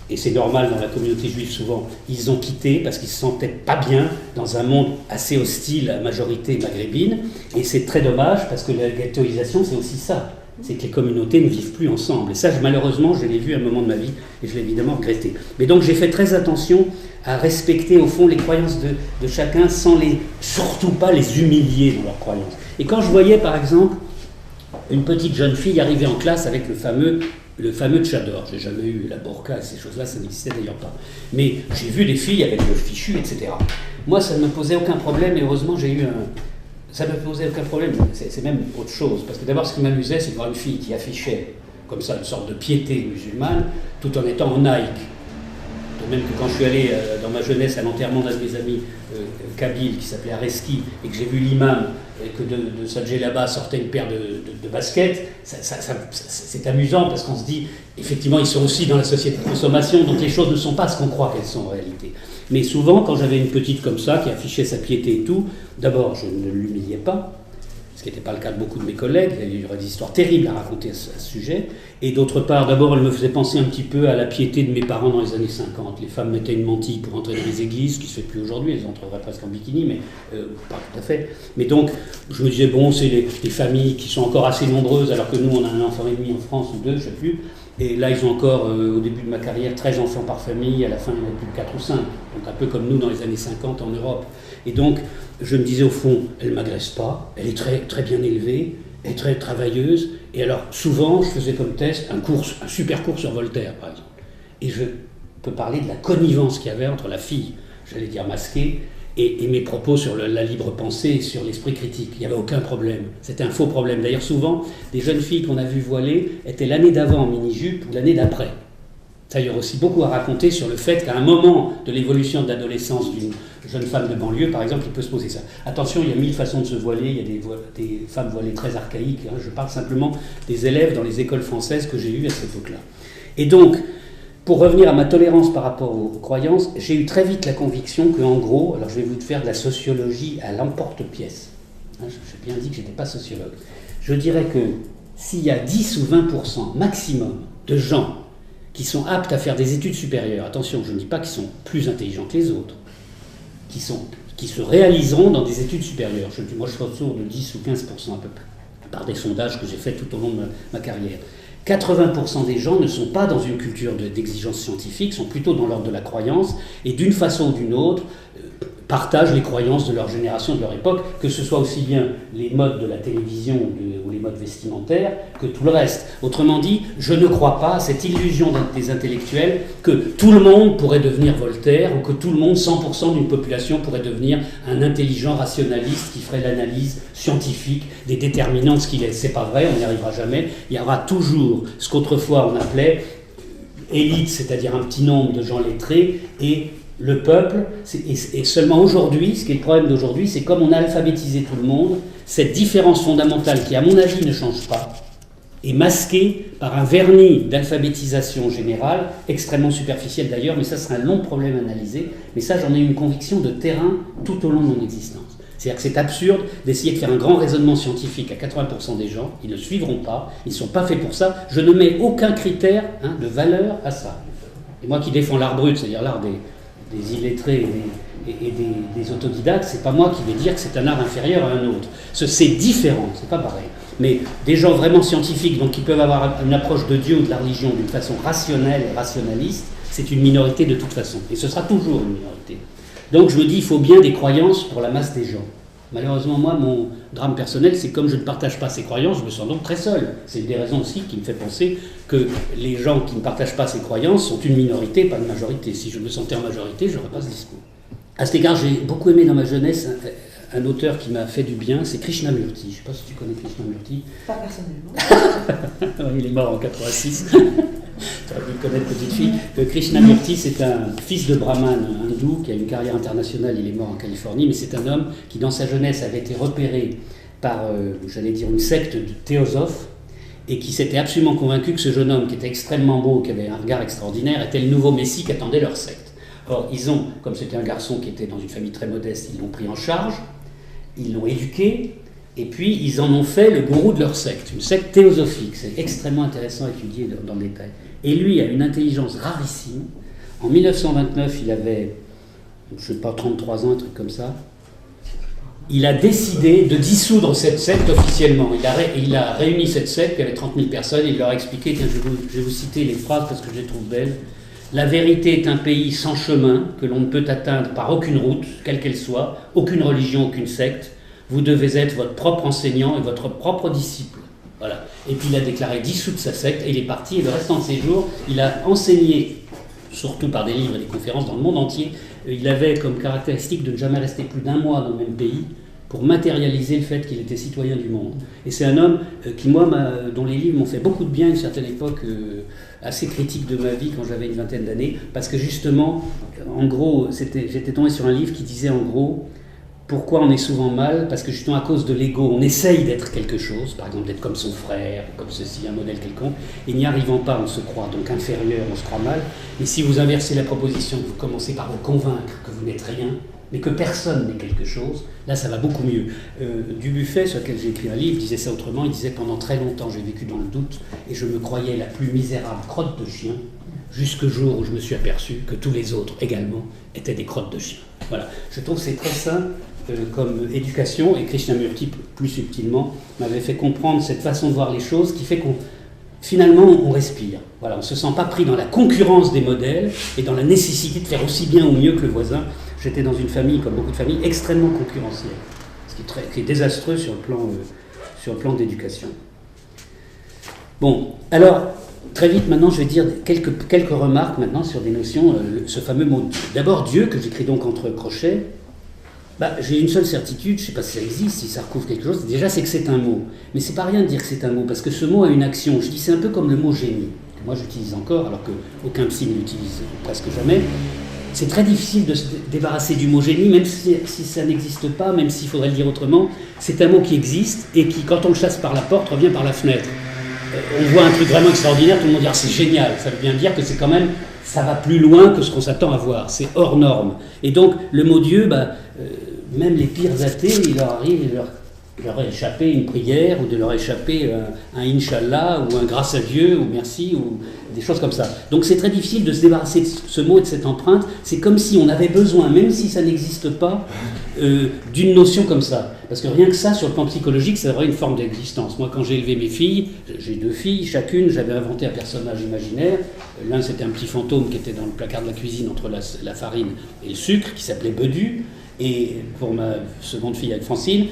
et c'est normal dans la communauté juive souvent, ils ont quitté parce qu'ils ne se sentaient pas bien dans un monde assez hostile à majorité maghrébine. Et c'est très dommage parce que la ghettoisation, c'est aussi ça. C'est que les communautés ne vivent plus ensemble. Et ça, malheureusement, je l'ai vu à un moment de ma vie et je l'ai évidemment regretté. Mais donc, j'ai fait très attention à respecter, au fond, les croyances de chacun sans surtout pas les humilier dans leurs croyances. Et quand je voyais, par exemple, une petite jeune fille arriver en classe avec le fameux tchador, j'ai jamais eu la burqa et ces choses-là, ça n'existait d'ailleurs pas. Mais j'ai vu des filles avec le fichu, etc. Moi, ça ne me posait aucun problème et heureusement, ça ne me posait aucun problème, c'est même autre chose. Parce que d'abord, ce qui m'amusait, c'est de voir une fille qui affichait comme ça une sorte de piété musulmane, tout en étant en Nike. De même que quand je suis allé dans ma jeunesse à l'enterrement d'un de mes amis kabyles qui s'appelait Areski, et que j'ai vu l'imam, et que de sa djellaba sortait une paire de baskets, c'est amusant parce qu'on se dit, effectivement, ils sont aussi dans la société de consommation, donc les choses ne sont pas ce qu'on croit qu'elles sont en réalité. Mais souvent, quand j'avais une petite comme ça, qui affichait sa piété et tout, d'abord, je ne l'humiliais pas, ce qui n'était pas le cas de beaucoup de mes collègues, il y aurait des histoires terribles à raconter à ce sujet, et d'autre part, d'abord, elle me faisait penser un petit peu à la piété de mes parents dans les années 50. Les femmes mettaient une mantille pour entrer dans les églises, ce qui ne se fait plus aujourd'hui, elles entreraient presque en bikini, mais pas tout à fait. Mais donc, je me disais, bon, c'est les familles qui sont encore assez nombreuses, alors que nous, on a un enfant et demi en France, ou deux, je ne sais plus. Et là, ils ont encore, au début de ma carrière, 13 enfants par famille, à la fin, il y en a plus de 4 ou 5. Donc un peu comme nous dans les années 50 en Europe. Et donc, je me disais au fond, elle ne m'agresse pas, elle est très, très bien élevée, elle est très travailleuse. Et alors, souvent, je faisais comme test un super cours sur Voltaire, par exemple. Et je peux parler de la connivence qu'il y avait entre la fille, j'allais dire masquée, et mes propos sur la libre pensée et sur l'esprit critique. Il n'y avait aucun problème. C'était un faux problème. D'ailleurs, souvent, des jeunes filles qu'on a vues voilées étaient l'année d'avant en mini-jupe ou l'année d'après. Ça, il y aurait aussi beaucoup à raconter sur le fait qu'à un moment de l'évolution de l'adolescence d'une jeune femme de banlieue, par exemple, il peut se poser ça. Attention, il y a 1000 façons de se voiler, il y a des femmes voilées très archaïques. Hein. Je parle simplement des élèves dans les écoles françaises que j'ai eues à cette époque-là. Et donc, pour revenir à ma tolérance par rapport aux croyances, j'ai eu très vite la conviction qu'en gros, alors je vais vous faire de la sociologie à l'emporte-pièce. Hein, j'ai bien dit que je n'étais pas sociologue. Je dirais que s'il y a 10 ou 20% maximum de gens qui sont aptes à faire des études supérieures, attention, je ne dis pas qu'ils sont plus intelligents que les autres, qui se réaliseront dans des études supérieures. Moi, je suis autour de 10 ou 15% à peu près, par des sondages que j'ai faits tout au long de ma carrière. 80% des gens ne sont pas dans une culture d'exigence scientifique, sont plutôt dans l'ordre de la croyance, et d'une façon ou d'une autre, partagent les croyances de leur génération, de leur époque, que ce soit aussi bien les modes de la télévision ou les modes vestimentaires que tout le reste. Autrement dit, je ne crois pas à cette illusion des intellectuels que tout le monde pourrait devenir Voltaire ou que tout le monde, 100% d'une population, pourrait devenir un intelligent rationaliste qui ferait l'analyse scientifique des déterminants de ce qu'il est. C'est pas vrai, on n'y arrivera jamais. Il y aura toujours ce qu'autrefois on appelait élite, c'est-à-dire un petit nombre de gens lettrés, et le peuple, et seulement aujourd'hui, ce qui est le problème d'aujourd'hui, c'est comme on a alphabétisé tout le monde, cette différence fondamentale qui, à mon avis, ne change pas, est masquée par un vernis d'alphabétisation générale, extrêmement superficiel d'ailleurs, mais ça serait un long problème à analyser, mais ça j'en ai eu une conviction de terrain tout au long de mon existence. C'est-à-dire que c'est absurde d'essayer de faire un grand raisonnement scientifique à 80% des gens, ils ne suivront pas, ils ne sont pas faits pour ça, je ne mets aucun critère de valeur à ça. Et moi qui défends l'art brut, c'est-à-dire l'art des illettrés et des autodidactes, c'est pas moi qui vais dire que c'est un art inférieur à un autre. C'est différent, c'est pas pareil. Mais des gens vraiment scientifiques, donc qui peuvent avoir une approche de Dieu ou de la religion d'une façon rationnelle et rationaliste, c'est une minorité de toute façon. Et ce sera toujours une minorité. Donc je me dis, il faut bien des croyances pour la masse des gens. Malheureusement, moi, mon drame personnel, c'est que comme je ne partage pas ces croyances, je me sens donc très seul. C'est une des raisons aussi qui me fait penser que les gens qui ne partagent pas ces croyances sont une minorité, pas une majorité. Si je me sentais en majorité, je n'aurais pas ce discours. À cet égard, j'ai beaucoup aimé dans ma jeunesse un auteur qui m'a fait du bien, c'est Krishnamurti. Je ne sais pas si tu connais Krishnamurti. Pas personnellement. Il est mort en 86. Tu aurais dû le connaître, petite fille. Krishnamurti, c'est un fils de brahman hindou qui a une carrière internationale. Il est mort en Californie, mais c'est un homme qui, dans sa jeunesse, avait été repéré par, j'allais dire, une secte de théosophes et qui s'était absolument convaincu que ce jeune homme, qui était extrêmement beau, qui avait un regard extraordinaire, était le nouveau messie qu'attendait leur secte. Or, ils ont, comme c'était un garçon qui était dans une famille très modeste, ils l'ont pris en charge, ils l'ont éduqué, et puis ils en ont fait le gourou de leur secte, une secte théosophique. C'est extrêmement intéressant à étudier dans le détail. Et lui a une intelligence rarissime. En 1929, il avait, je ne sais pas, 33 ans, un truc comme ça. Il a décidé de dissoudre cette secte officiellement. Il a réuni cette secte, qui avait 30 000 personnes, et il leur a expliqué, tiens, je vais vous citer les phrases parce que je les trouve belles. La vérité est un pays sans chemin, que l'on ne peut atteindre par aucune route, quelle qu'elle soit, aucune religion, aucune secte. Vous devez être votre propre enseignant et votre propre disciple. Voilà. Et puis il a déclaré dissoudre sa secte, et il est parti, et le restant de ses jours, il a enseigné, surtout par des livres et des conférences dans le monde entier. Il avait comme caractéristique de ne jamais rester plus d'1 mois dans le même pays, pour matérialiser le fait qu'il était citoyen du monde. Et c'est un homme qui, moi, dont les livres m'ont fait beaucoup de bien à une certaine époque assez critique de ma vie, quand j'avais une vingtaine d'années, parce que justement, en gros, j'étais tombé sur un livre qui disait en gros, pourquoi on est souvent mal? Parce que justement à cause de l'ego, on essaye d'être quelque chose, par exemple d'être comme son frère, comme ceci, un modèle quelconque, et n'y arrivant pas, on se croit donc inférieur, on se croit mal. Et si vous inversez la proposition, vous commencez par vous convaincre que vous n'êtes rien, mais que personne n'est quelque chose, là ça va beaucoup mieux. Dubuffet, sur lequel j'ai écrit un livre, disait ça autrement, il disait pendant très longtemps j'ai vécu dans le doute et je me croyais la plus misérable crotte de chien, jusqu'au jour où je me suis aperçu que tous les autres également étaient des crottes de chien. Voilà, je trouve que c'est très sain comme éducation, et Krishnamurti plus subtilement m'avait fait comprendre cette façon de voir les choses qui fait qu'on finalement on respire. Voilà, on ne se sent pas pris dans la concurrence des modèles et dans la nécessité de faire aussi bien ou mieux que le voisin. J'étais dans une famille, comme beaucoup de familles, extrêmement concurrentielle, ce qui est désastreux sur le plan d'éducation. Bon, alors, très vite maintenant, je vais dire quelques remarques maintenant sur des notions, ce fameux mot. D'abord, Dieu, que j'écris donc entre crochets, j'ai une seule certitude, je ne sais pas si ça existe, si ça recouvre quelque chose, déjà c'est que c'est un mot. Mais c'est pas rien de dire que c'est un mot, parce que ce mot a une action. Je dis c'est un peu comme le mot génie, que moi j'utilise encore, alors qu'aucun psy ne l'utilise presque jamais. C'est très difficile de se débarrasser du mot génie, même si ça n'existe pas, même s'il faudrait le dire autrement. C'est un mot qui existe et qui, quand on le chasse par la porte, revient par la fenêtre. On voit un truc vraiment extraordinaire, tout le monde dit « c'est génial ». Ça veut bien dire que c'est quand même, ça va plus loin que ce qu'on s'attend à voir. C'est hors norme. Et donc, le mot Dieu, même les pires athées, il leur arrive, il leur a échappé une prière, ou de leur échapper un Inch'Allah, ou un grâce à Dieu, ou merci, ou des choses comme ça. Donc c'est très difficile de se débarrasser de ce mot et de cette empreinte. C'est comme si on avait besoin, même si ça n'existe pas, d'une notion comme ça. Parce que rien que ça, sur le plan psychologique, ça aurait une forme d'existence. Moi, quand j'ai élevé mes filles, j'ai 2 filles, chacune, j'avais inventé un personnage imaginaire. L'un, c'était un petit fantôme qui était dans le placard de la cuisine entre la farine et le sucre, qui s'appelait Bedu. Et pour ma seconde fille, avec Francine,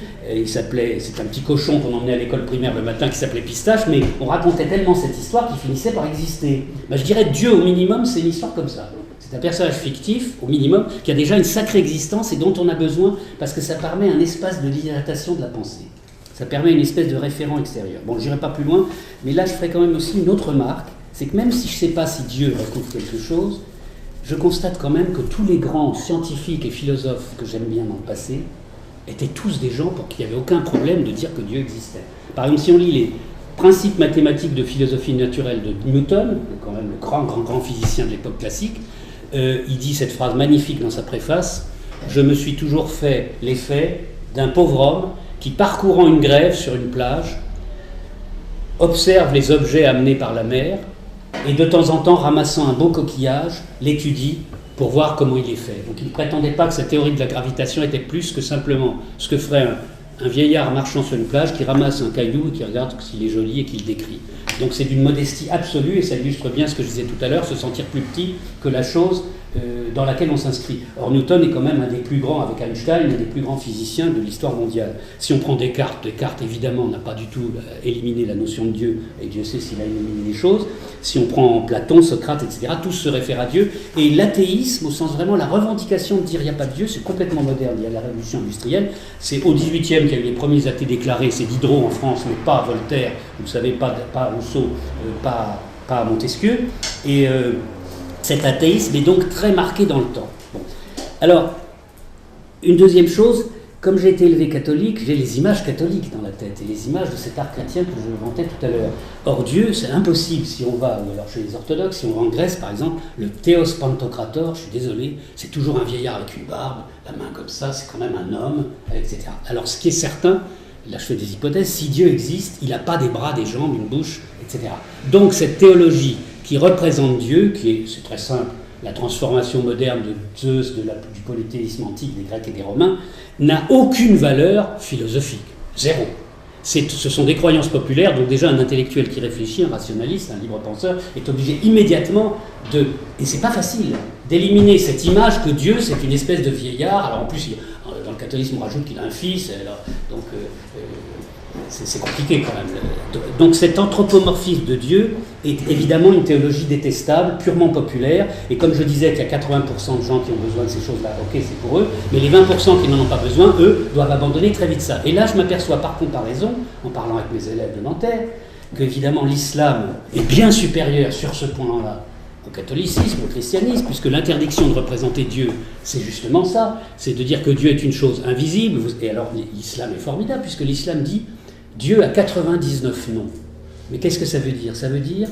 c'est un petit cochon qu'on emmenait à l'école primaire le matin qui s'appelait Pistache, mais on racontait tellement cette histoire qu'il finissait par exister. Je dirais Dieu au minimum, c'est une histoire comme ça. C'est un personnage fictif, au minimum, qui a déjà une sacrée existence et dont on a besoin parce que ça permet un espace de dilatation de la pensée. Ça permet une espèce de référent extérieur. Bon, je n'irai pas plus loin, mais là je ferai quand même aussi une autre remarque, c'est que même si je ne sais pas si Dieu recouvre quelque chose, je constate quand même que tous les grands scientifiques et philosophes que j'aime bien dans le passé étaient tous des gens pour qui il n'y avait aucun problème de dire que Dieu existait. Par exemple, si on lit les principes mathématiques de philosophie naturelle de Newton, quand même le grand physicien de l'époque classique, il dit cette phrase magnifique dans sa préface: « Je me suis toujours fait l'effet d'un pauvre homme qui, parcourant une grève sur une plage, observe les objets amenés par la mer, et de temps en temps, ramassant un beau coquillage, l'étudie pour voir comment il est fait. » Donc il ne prétendait pas que sa théorie de la gravitation était plus que simplement ce que ferait un vieillard marchant sur une plage qui ramasse un caillou et qui regarde s'il est joli et qui le décrit. Donc c'est d'une modestie absolue, et ça illustre bien ce que je disais tout à l'heure, se sentir plus petit que la chose dans laquelle on s'inscrit. Or Newton est quand même un des plus grands, avec Einstein, un des plus grands physiciens de l'histoire mondiale. Si on prend Descartes évidemment n'a pas du tout éliminé la notion de Dieu, et Dieu sait s'il a éliminé les choses. Si on prend Platon, Socrate, etc., tous se réfèrent à Dieu. Et l'athéisme, au sens vraiment la revendication de dire il n'y a pas de Dieu, c'est complètement moderne. Il y a la révolution industrielle. C'est au XVIIIe qu'il y a eu les premiers athées déclarés. C'est Diderot en France, mais pas Voltaire, vous savez, pas Rousseau, pas Montesquieu. Et cet athéisme est donc très marqué dans le temps. Bon. Alors, une deuxième chose, comme j'ai été élevé catholique, j'ai les images catholiques dans la tête, et les images de cet art chrétien que je vantais tout à l'heure. Or, Dieu, c'est impossible si on va, ou alors chez les orthodoxes, si on va en Grèce par exemple, le Théos Pantokrator, je suis désolé, c'est toujours un vieillard avec une barbe, la main comme ça, c'est quand même un homme, etc. Alors, ce qui est certain, là je fais des hypothèses, si Dieu existe, il n'a pas des bras, des jambes, une bouche, etc. Donc, cette théologie qui représente Dieu, c'est très simple, la transformation moderne de Zeus, du polythéisme antique des Grecs et des Romains, n'a aucune valeur philosophique. Zéro. Ce sont des croyances populaires, donc déjà un intellectuel qui réfléchit, un rationaliste, un libre penseur, est obligé immédiatement et c'est pas facile, d'éliminer cette image que Dieu, c'est une espèce de vieillard. Alors en plus, dans le catholicisme, on rajoute qu'il a un fils, donc c'est compliqué quand même. Donc cet anthropomorphisme de Dieu est évidemment une théologie détestable, purement populaire, et comme je disais qu'il y a 80% de gens qui ont besoin de ces choses-là, ok, c'est pour eux, mais les 20% qui n'en ont pas besoin, eux, doivent abandonner très vite ça. Et là, je m'aperçois par comparaison, en parlant avec mes élèves de Nanterre, qu'évidemment l'islam est bien supérieur sur ce point-là au catholicisme, au christianisme, puisque l'interdiction de représenter Dieu, c'est justement ça, c'est de dire que Dieu est une chose invisible, et alors l'islam est formidable, puisque l'islam dit Dieu a 99 noms. Mais qu'est-ce que ça veut dire? Ça veut dire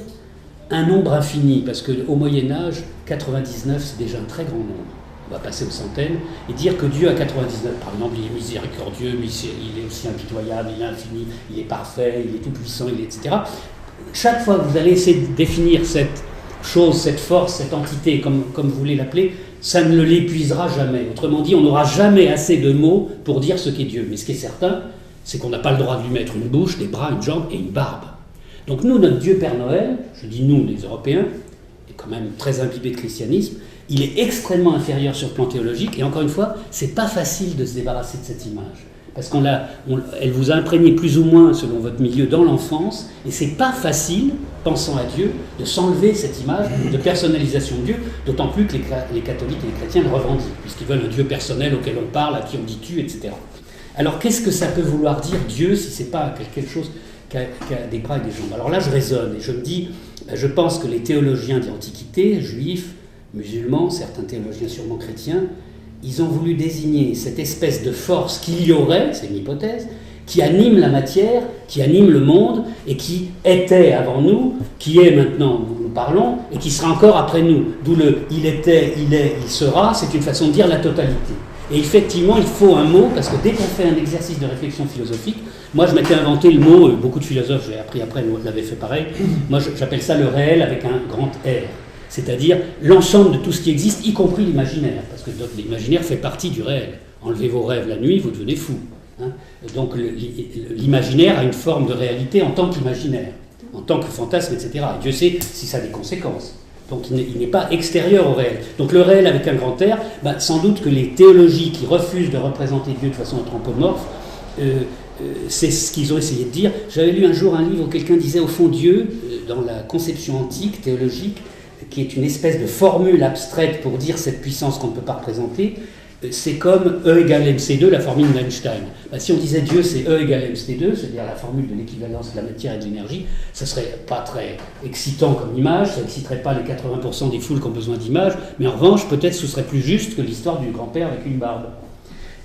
un nombre infini, parce qu'au Moyen-Âge, 99, c'est déjà un très grand nombre. On va passer aux centaines, et dire que Dieu a 99, par exemple, il est miséricordieux, il est aussi impitoyable, il est infini, il est parfait, il est tout-puissant, etc. Chaque fois que vous allez essayer de définir cette chose, cette force, cette entité, comme vous voulez l'appeler, ça ne l'épuisera jamais. Autrement dit, on n'aura jamais assez de mots pour dire ce qu'est Dieu. Mais ce qui est certain, c'est qu'on n'a pas le droit de lui mettre une bouche, des bras, une jambe et une barbe. Donc nous, notre Dieu Père Noël, je dis nous les Européens, et quand même très imbibé de christianisme, il est extrêmement inférieur sur le plan théologique, et encore une fois, c'est pas facile de se débarrasser de cette image. Parce elle vous a imprégné plus ou moins, selon votre milieu, dans l'enfance, et c'est pas facile, pensant à Dieu, de s'enlever cette image de personnalisation de Dieu, d'autant plus que les catholiques et les chrétiens le revendiquent, puisqu'ils veulent un Dieu personnel auquel on parle, à qui on dit tu, etc. Alors qu'est-ce que ça peut vouloir dire Dieu si c'est pas quelque chose qui a des bras et des jambes? Alors là je raisonne et je me dis, je pense que les théologiens de l'Antiquité, juifs, musulmans, certains théologiens sûrement chrétiens, ils ont voulu désigner cette espèce de force qu'il y aurait, c'est une hypothèse, qui anime la matière, qui anime le monde, et qui était avant nous, qui est maintenant, nous parlons, et qui sera encore après nous. D'où il était, il est, il sera, c'est une façon de dire la totalité. Et effectivement, il faut un mot, parce que dès qu'on fait un exercice de réflexion philosophique, moi je m'étais inventé le mot, beaucoup de philosophes, j'ai appris après, l'avaient fait pareil, moi j'appelle ça le réel avec un grand R. C'est-à-dire l'ensemble de tout ce qui existe, y compris l'imaginaire, parce que l'imaginaire fait partie du réel. Enlevez vos rêves la nuit, vous devenez fou. Hein. Donc l'imaginaire a une forme de réalité en tant qu'imaginaire, en tant que fantasme, etc. Et Dieu sait si ça a des conséquences. Donc il n'est pas extérieur au réel. Donc le réel avec un grand R, sans doute que les théologies qui refusent de représenter Dieu de façon anthropomorphe, c'est ce qu'ils ont essayé de dire. J'avais lu un jour un livre où quelqu'un disait au fond Dieu, dans la conception antique, théologique, qui est une espèce de formule abstraite pour dire cette puissance qu'on ne peut pas représenter, c'est comme E égale MC2, la formule d'Einstein. Si on disait Dieu c'est E égale MC2, c'est-à-dire la formule de l'équivalence de la matière et de l'énergie, ça serait pas très excitant comme image, ça n'exciterait pas les 80% des foules qui ont besoin d'images, mais en revanche, peut-être ce serait plus juste que l'histoire du grand-père avec une barbe.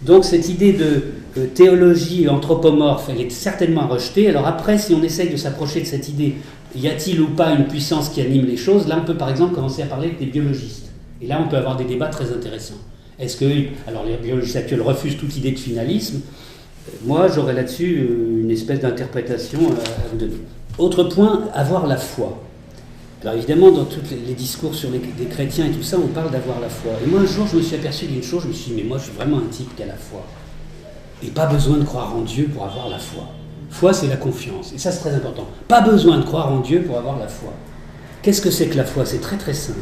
Donc cette idée de théologie anthropomorphe, elle est certainement à rejeter. Alors après, si on essaye de s'approcher de cette idée, y a-t-il ou pas une puissance qui anime les choses, là on peut par exemple commencer à parler des biologistes. Et là on peut avoir des débats très intéressants. Est-ce que, alors les biologistes actuels refusent toute idée de finalisme, moi j'aurais là-dessus une espèce d'interprétation à vous donner. Autre point, avoir la foi. Alors évidemment, dans tous les discours sur les chrétiens et tout ça, on parle d'avoir la foi. Et moi un jour je me suis aperçu d'une chose, je me suis dit mais moi je suis vraiment un type qui a la foi. Et pas besoin de croire en Dieu pour avoir la foi. Foi c'est la confiance, et ça c'est très important. Pas besoin de croire en Dieu pour avoir la foi. Qu'est-ce que c'est que la foi? C'est très très simple.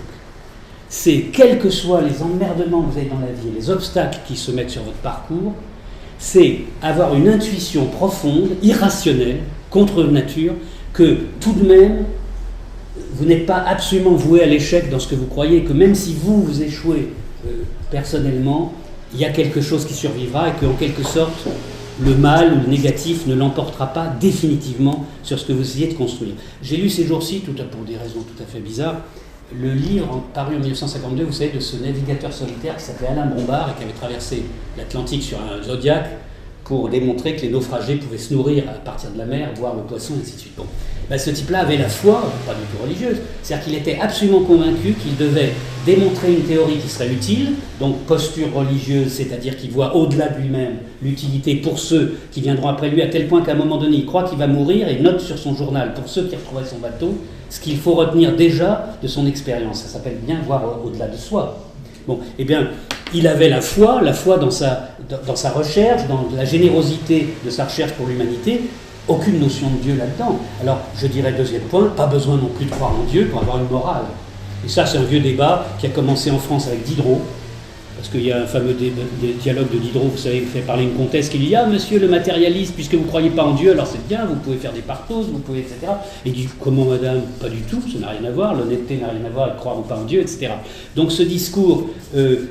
c'est, quels que soient les emmerdements que vous avez dans la vie, les obstacles qui se mettent sur votre parcours, c'est avoir une intuition profonde, irrationnelle, contre nature, que tout de même, vous n'êtes pas absolument voué à l'échec dans ce que vous croyez, que même si vous échouez personnellement, il y a quelque chose qui survivra et qu'en quelque sorte, le mal ou le négatif ne l'emportera pas définitivement sur ce que vous essayez de construire. J'ai lu ces jours-ci, pour des raisons tout à fait bizarres, le livre paru en 1952, vous savez, de ce navigateur solitaire qui s'appelait Alain Bombard et qui avait traversé l'Atlantique sur un zodiaque pour démontrer que les naufragés pouvaient se nourrir à partir de la mer, voir le poisson, et ainsi de suite. Bon. Ben, ce type-là avait la foi, pas du tout religieuse, c'est-à-dire qu'il était absolument convaincu qu'il devait démontrer une théorie qui serait utile, donc posture religieuse, c'est-à-dire qu'il voit au-delà de lui-même l'utilité pour ceux qui viendront après lui, à tel point qu'à un moment donné, il croit qu'il va mourir et note sur son journal, pour ceux qui retrouveraient son bateau, ce qu'il faut retenir déjà de son expérience. Ça s'appelle bien voir au-delà de soi. Bon, eh bien, il avait la foi dans sa recherche, dans la générosité de sa recherche pour l'humanité, aucune notion de Dieu là-dedans. Alors, je dirais deuxième point, pas besoin non plus de croire en Dieu pour avoir une morale. Et ça, c'est un vieux débat qui a commencé en France avec Diderot, parce qu'il y a un fameux dialogue de Diderot, vous savez, fait parler une comtesse qui lui dit « Ah, monsieur le matérialiste, puisque vous ne croyez pas en Dieu, alors c'est bien, vous pouvez faire des partoses, vous pouvez, etc. » Et il dit « Comment, madame? Pas du tout, ça n'a rien à voir, l'honnêteté n'a rien à voir avec croire ou pas en Dieu, etc. » Donc ce discours,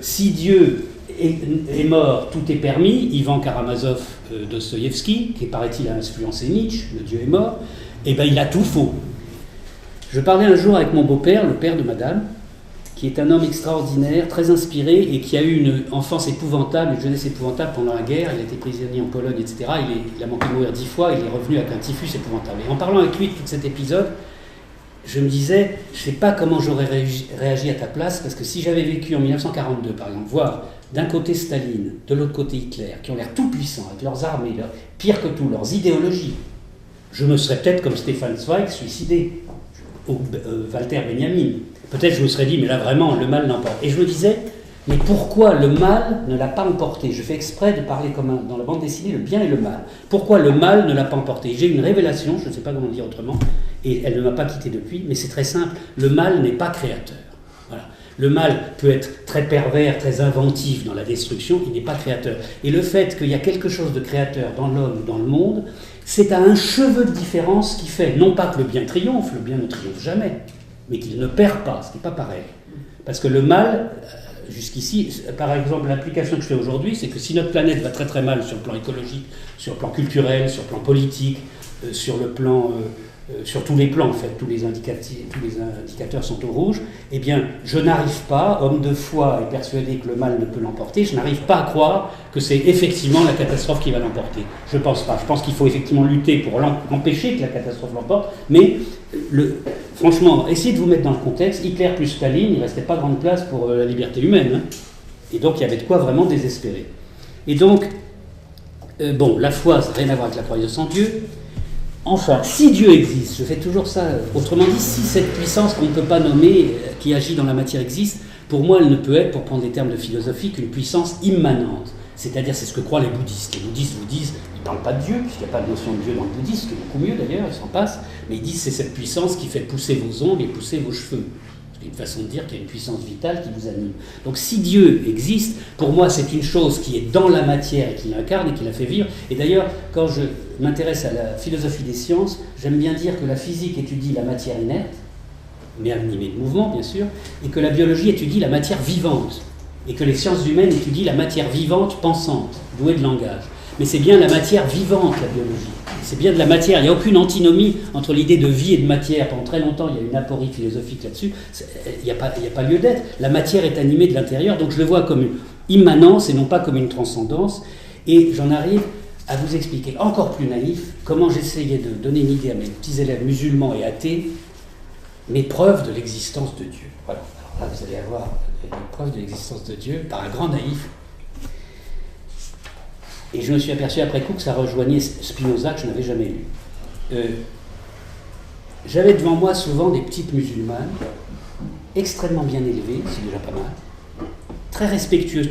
si Dieu est mort, tout est permis, Ivan Karamazov, Dostoïevski, qui paraît-il a influencé Nietzsche, le Dieu est mort, eh bien il a tout faux. Je parlais un jour avec mon beau-père, le père de madame, qui est un homme extraordinaire, très inspiré, et qui a eu une enfance épouvantable, une jeunesse épouvantable pendant la guerre. Il a été prisonnier en Pologne, etc. Il a manqué de mourir 10 fois, il est revenu avec un typhus épouvantable. Et en parlant avec lui de tout cet épisode, je me disais, je ne sais pas comment j'aurais réagi à ta place, parce que si j'avais vécu en 1942, par exemple, voir d'un côté Staline, de l'autre côté Hitler, qui ont l'air tout puissants, avec leurs armées, pire que tout, leurs idéologies, je me serais peut-être, comme Stefan Zweig, suicidé, ou Walter Benjamin. Peut-être je me serais dit, mais là vraiment, le mal l'emporte. Et je me disais, mais pourquoi le mal ne l'a pas emporté? Je fais exprès de parler comme dans la bande dessinée, le bien et le mal. Pourquoi le mal ne l'a pas emporté? J'ai une révélation, je ne sais pas comment dire autrement, et elle ne m'a pas quitté depuis, mais c'est très simple, le mal n'est pas créateur. Voilà. Le mal peut être très pervers, très inventif dans la destruction, il n'est pas créateur. Et le fait qu'il y a quelque chose de créateur dans l'homme ou dans le monde, c'est à un cheveu de différence qui fait, non pas que le bien triomphe, le bien ne triomphe jamais, mais qu'il ne perd pas, ce qui n'est pas pareil. Parce que le mal, jusqu'ici, par exemple, l'application que je fais aujourd'hui, c'est que si notre planète va très très mal sur le plan écologique, sur le plan culturel, sur le plan politique, sur le plan... sur tous les plans, en fait, tous les indicateurs sont au rouge, eh bien, je n'arrive pas, homme de foi et persuadé que le mal ne peut l'emporter, je n'arrive pas à croire que c'est effectivement la catastrophe qui va l'emporter. Je ne pense pas. Je pense qu'il faut effectivement lutter pour empêcher que la catastrophe l'emporte, mais franchement, essayez de vous mettre dans le contexte. Hitler plus Staline, il ne restait pas grande place pour la liberté humaine. Hein. Et donc, il y avait de quoi vraiment désespérer. Et donc, bon, la foi, ça n'a rien à voir avec la croyance en Dieu. Enfin, si Dieu existe, je fais toujours ça, autrement dit, si cette puissance qu'on ne peut pas nommer, qui agit dans la matière existe, pour moi elle ne peut être, pour prendre des termes de philosophie, qu'une puissance immanente. C'est-à-dire, c'est ce que croient les bouddhistes. Les bouddhistes vous disent, ils ne parlent pas de Dieu, puisqu'il n'y a pas de notion de Dieu dans le bouddhisme, ce qui est beaucoup mieux d'ailleurs, ils s'en passent, mais ils disent c'est cette puissance qui fait pousser vos ongles et pousser vos cheveux. C'est une façon de dire qu'il y a une puissance vitale qui vous anime. Donc si Dieu existe, pour moi c'est une chose qui est dans la matière et qui l'incarne et qui la fait vivre. Et d'ailleurs, quand je m'intéresse à la philosophie des sciences, j'aime bien dire que la physique étudie la matière inerte, mais animée de mouvement bien sûr, et que la biologie étudie la matière vivante, et que les sciences humaines étudient la matière vivante pensante, douée de langage. Mais c'est bien la matière vivante, la biologie. C'est bien de la matière. Il n'y a aucune antinomie entre l'idée de vie et de matière. Pendant très longtemps, il y a une aporie philosophique là-dessus. Il n'y a pas lieu d'être. La matière est animée de l'intérieur, donc je le vois comme une immanence et non pas comme une transcendance. Et j'en arrive à vous expliquer, encore plus naïf, comment j'essayais de donner une idée à mes petits élèves musulmans et athées, mes preuves de l'existence de Dieu. Voilà. Alors là, vous allez avoir les preuves de l'existence de Dieu par un grand naïf. Et je me suis aperçu après coup que ça rejoignait Spinoza, que je n'avais jamais lu. J'avais devant moi souvent des petites musulmanes, extrêmement bien élevées, c'est déjà pas mal, très respectueuses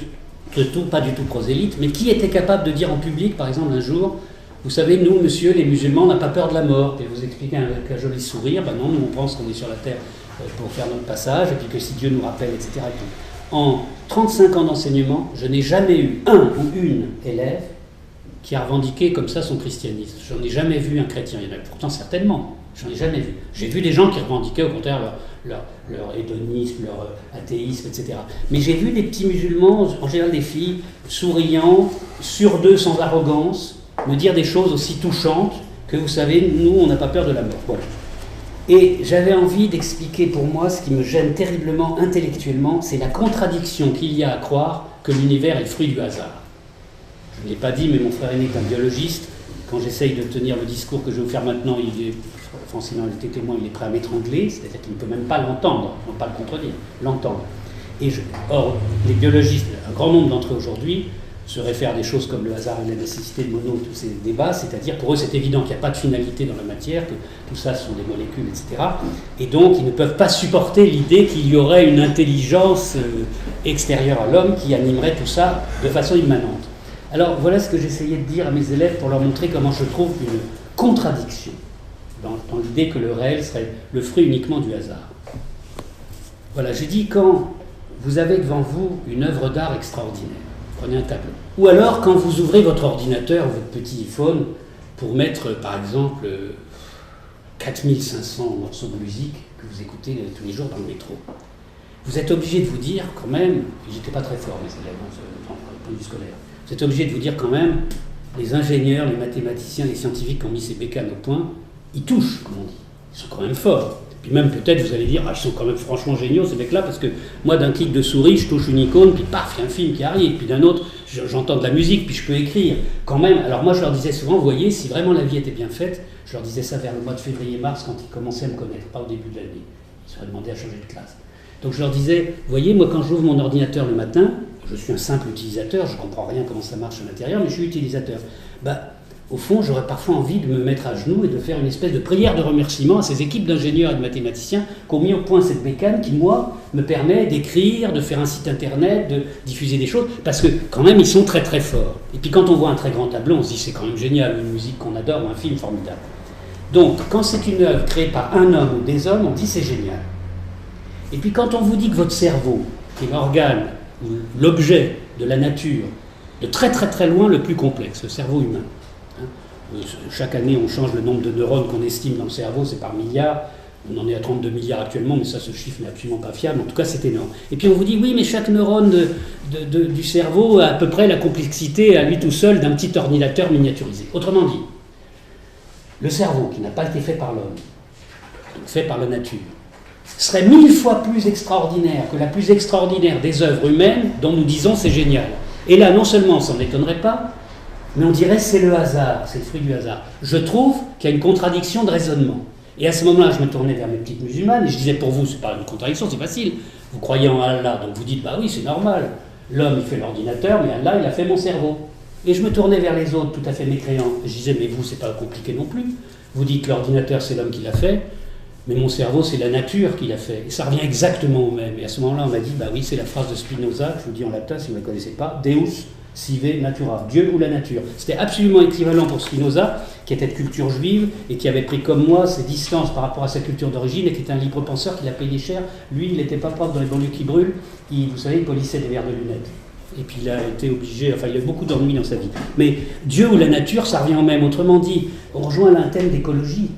de tout, pas du tout prosélytes, mais qui étaient capables de dire en public, par exemple un jour, vous savez, nous, monsieur, les musulmans, on n'a pas peur de la mort. Et vous expliquez avec un joli sourire, ben non, nous on pense qu'on est sur la terre pour faire notre passage, et puis que si Dieu nous rappelle, etc. Et tout. En 35 ans d'enseignement, je n'ai jamais eu un ou une élève qui a revendiqué comme ça son christianisme. Je n'en ai jamais vu un chrétien, il y en a pourtant certainement, j'en ai jamais vu. J'ai vu des gens qui revendiquaient au contraire leur hédonisme, leur athéisme, etc. Mais j'ai vu des petits musulmans, en général des filles, souriants, sûrs d'eux, sans arrogance, me dire des choses aussi touchantes que, vous savez, nous, on n'a pas peur de la mort. Voilà. Et j'avais envie d'expliquer pour moi ce qui me gêne terriblement intellectuellement, c'est la contradiction qu'il y a à croire que l'univers est le fruit du hasard. Je ne l'ai pas dit, mais mon frère aîné est un biologiste. Quand j'essaye de tenir le discours que je vais vous faire maintenant, Francine en était témoin, il est prêt à m'étrangler, c'est-à-dire qu'il ne peut même pas l'entendre, non pas le contredire, l'entendre. Or, les biologistes, un grand nombre d'entre eux aujourd'hui, se réfèrent à des choses comme le hasard et la nécessité de Monod, tous ces débats, c'est-à-dire pour eux c'est évident qu'il n'y a pas de finalité dans la matière, que tout ça sont des molécules, etc. Et donc ils ne peuvent pas supporter l'idée qu'il y aurait une intelligence extérieure à l'homme qui animerait tout ça de façon immanente. Alors voilà ce que j'essayais de dire à mes élèves pour leur montrer comment je trouve une contradiction dans l'idée que le réel serait le fruit uniquement du hasard. Voilà, j'ai dit quand vous avez devant vous une œuvre d'art extraordinaire, prenez un tableau. Ou alors quand vous ouvrez votre ordinateur, votre petit iPhone, pour mettre par exemple 4500 morceaux de musique que vous écoutez tous les jours dans le métro. Vous êtes obligé de vous dire quand même, j'étais pas très fort mes élèves dans le point de vue scolaire, vous êtes obligé de vous dire quand même, les ingénieurs, les mathématiciens, les scientifiques qui ont mis ces bécanes au point, ils touchent, comme on dit, ils sont quand même forts. Puis même peut-être vous allez dire, ah, ils sont quand même franchement géniaux ces mecs-là, parce que moi d'un clic de souris, je touche une icône, puis paf, il y a un film qui arrive, puis d'un autre, j'entends de la musique, puis je peux écrire. Quand même, alors moi je leur disais souvent, vous voyez, si vraiment la vie était bien faite, je leur disais ça vers le mois de février-mars, quand ils commençaient à me connaître, pas au début de l'année. Ils seraient demandés à changer de classe. Donc je leur disais, vous voyez, moi quand j'ouvre mon ordinateur le matin, je suis un simple utilisateur, je ne comprends rien comment ça marche à l'intérieur, mais je suis utilisateur. Au fond, j'aurais parfois envie de me mettre à genoux et de faire une espèce de prière de remerciement à ces équipes d'ingénieurs et de mathématiciens qui ont mis au point cette bécane qui, moi, me permet d'écrire, de faire un site internet, de diffuser des choses, parce que quand même, ils sont très très forts. Et puis quand on voit un très grand tableau, on se dit c'est quand même génial, une musique qu'on adore ou un film formidable. Donc, quand c'est une œuvre créée par un homme ou des hommes, on dit c'est génial. Et puis quand on vous dit que votre cerveau, qui est l'organe ou l'objet de la nature, de très très très loin le plus complexe, le cerveau humain, chaque année, on change le nombre de neurones qu'on estime dans le cerveau, c'est par milliards. On en est à 32 milliards actuellement, mais ça, ce chiffre n'est absolument pas fiable. En tout cas, c'est énorme. Et puis on vous dit, oui, mais chaque neurone du cerveau a à peu près la complexité, à lui tout seul, d'un petit ordinateur miniaturisé. Autrement dit, le cerveau, qui n'a pas été fait par l'homme, fait par la nature, serait 1000 fois plus extraordinaire que la plus extraordinaire des œuvres humaines dont nous disons c'est génial. Et là, non seulement on s'en étonnerait pas, mais on dirait c'est le hasard, c'est le fruit du hasard. Je trouve qu'il y a une contradiction de raisonnement. Et à ce moment-là, je me tournais vers mes petites musulmanes et je disais, pour vous, c'est pas une contradiction, c'est facile. Vous croyez en Allah, donc vous dites, bah oui, c'est normal. L'homme, il fait l'ordinateur, mais Allah, il a fait mon cerveau. Et je me tournais vers les autres, tout à fait mécréants. Je disais, mais vous, c'est pas compliqué non plus. Vous dites que l'ordinateur, c'est l'homme qui l'a fait, mais mon cerveau, c'est la nature qui l'a fait. Et ça revient exactement au même. Et à ce moment-là, on m'a dit, bah oui, c'est la phrase de Spinoza, que je vous dis en latin, si vous ne la connaissez pas, Deus sive natura, Dieu ou la nature. C'était absolument équivalent pour Spinoza, qui était de culture juive et qui avait pris comme moi ses distances par rapport à sa culture d'origine et qui était un libre penseur qui l'a payé cher. Lui, il n'était pas prof dans les banlieues qui brûlent, vous savez, il polissait des verres de lunettes. Et puis il a été obligé, enfin il a eu beaucoup d'ennuis dans sa vie. Mais Dieu ou la nature, ça revient au même. Autrement dit, on rejoint un thème d'écologie.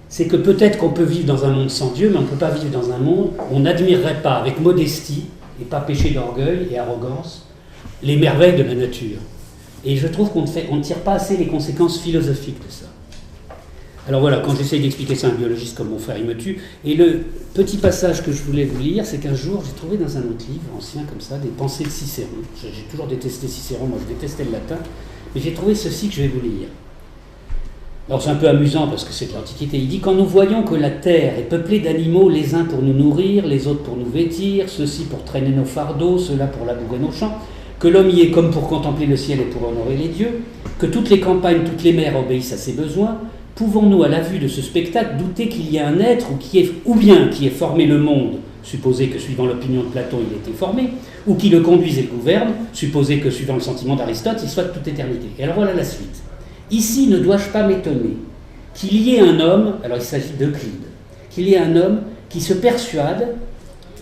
C'est que peut-être qu'on peut vivre dans un monde sans Dieu, mais on ne peut pas vivre dans un monde où on n'admirerait pas avec modestie et pas péché d'orgueil et arrogance les merveilles de la nature. Et je trouve qu'on ne tire pas assez les conséquences philosophiques de ça. Alors voilà, quand j'essaye d'expliquer ça à un biologiste comme mon frère, il me tue. Et le petit passage que je voulais vous lire, c'est qu'un jour, j'ai trouvé dans un autre livre, ancien comme ça, des pensées de Cicéron. J'ai toujours détesté Cicéron, moi je détestais le latin, mais j'ai trouvé ceci que je vais vous lire. Alors c'est un peu amusant parce que c'est de l'Antiquité. Il dit « Quand nous voyons que la terre est peuplée d'animaux, les uns pour nous nourrir, les autres pour nous vêtir, ceux-ci pour traîner nos fardeaux, ceux-là pour labourer nos champs, que l'homme y est comme pour contempler le ciel et pour honorer les dieux, que toutes les campagnes, toutes les mers obéissent à ses besoins, pouvons-nous, à la vue de ce spectacle, douter qu'il y ait un être ou bien qui ait formé le monde, supposer que suivant l'opinion de Platon il était formé, ou qui le conduise et le gouverne, supposer que suivant le sentiment d'Aristote il soit de toute éternité. Et alors voilà la suite. Ici ne dois-je pas m'étonner qu'il y ait un homme, alors il s'agit d'Euclide, qu'il y ait un homme qui se persuadent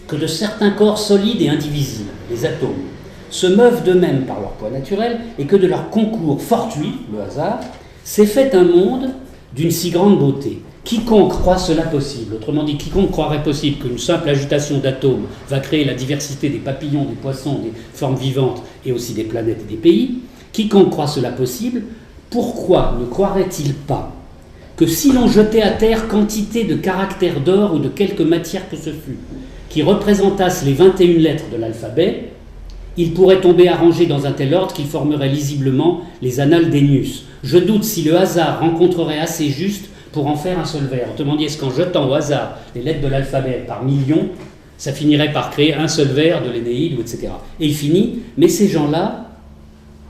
que de certains corps solides et indivisibles, les atomes, se meuvent d'eux-mêmes par leur poids naturel et que de leur concours fortuit, le hasard, s'est fait un monde d'une si grande beauté. Quiconque croit cela possible, autrement dit, quiconque croirait possible qu'une simple agitation d'atomes va créer la diversité des papillons, des poissons, des formes vivantes et aussi des planètes et des pays, quiconque croit cela possible, pourquoi ne croirait-il pas que si l'on jetait à terre quantité de caractères d'or ou de quelque matière que ce fût, qui représentassent les 21 lettres de l'alphabet, il pourrait tomber arrangé dans un tel ordre qu'il formerait lisiblement les annales d'Ennius. Je doute si le hasard rencontrerait assez juste pour en faire un seul vers. Autrement dit, est-ce qu'en jetant au hasard les lettres de l'alphabet par millions, ça finirait par créer un seul vers de l'Énéide, etc. Et il finit, mais ces gens-là,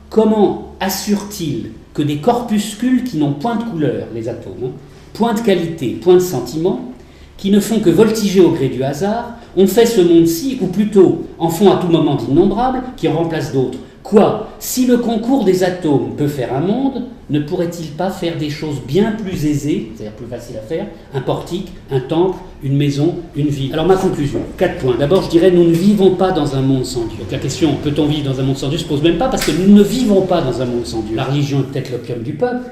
comment assurent-ils que des corpuscules qui n'ont point de couleur, les atomes, point de qualité, point de sentiment, qui ne font que voltiger au gré du hasard, ont fait ce monde-ci, ou plutôt en font à tout moment d'innombrables, qui en remplacent d'autres. Quoi ? Si le concours des atomes peut faire un monde, ne pourrait-il pas faire des choses bien plus aisées, c'est-à-dire plus faciles à faire, un portique, un temple, une maison, une ville ? Alors ma conclusion, 4 points. D'abord, je dirais, nous ne vivons pas dans un monde sans Dieu. La question, peut-on vivre dans un monde sans Dieu, ne se pose même pas, parce que nous ne vivons pas dans un monde sans Dieu. La religion est peut-être l'opium du peuple,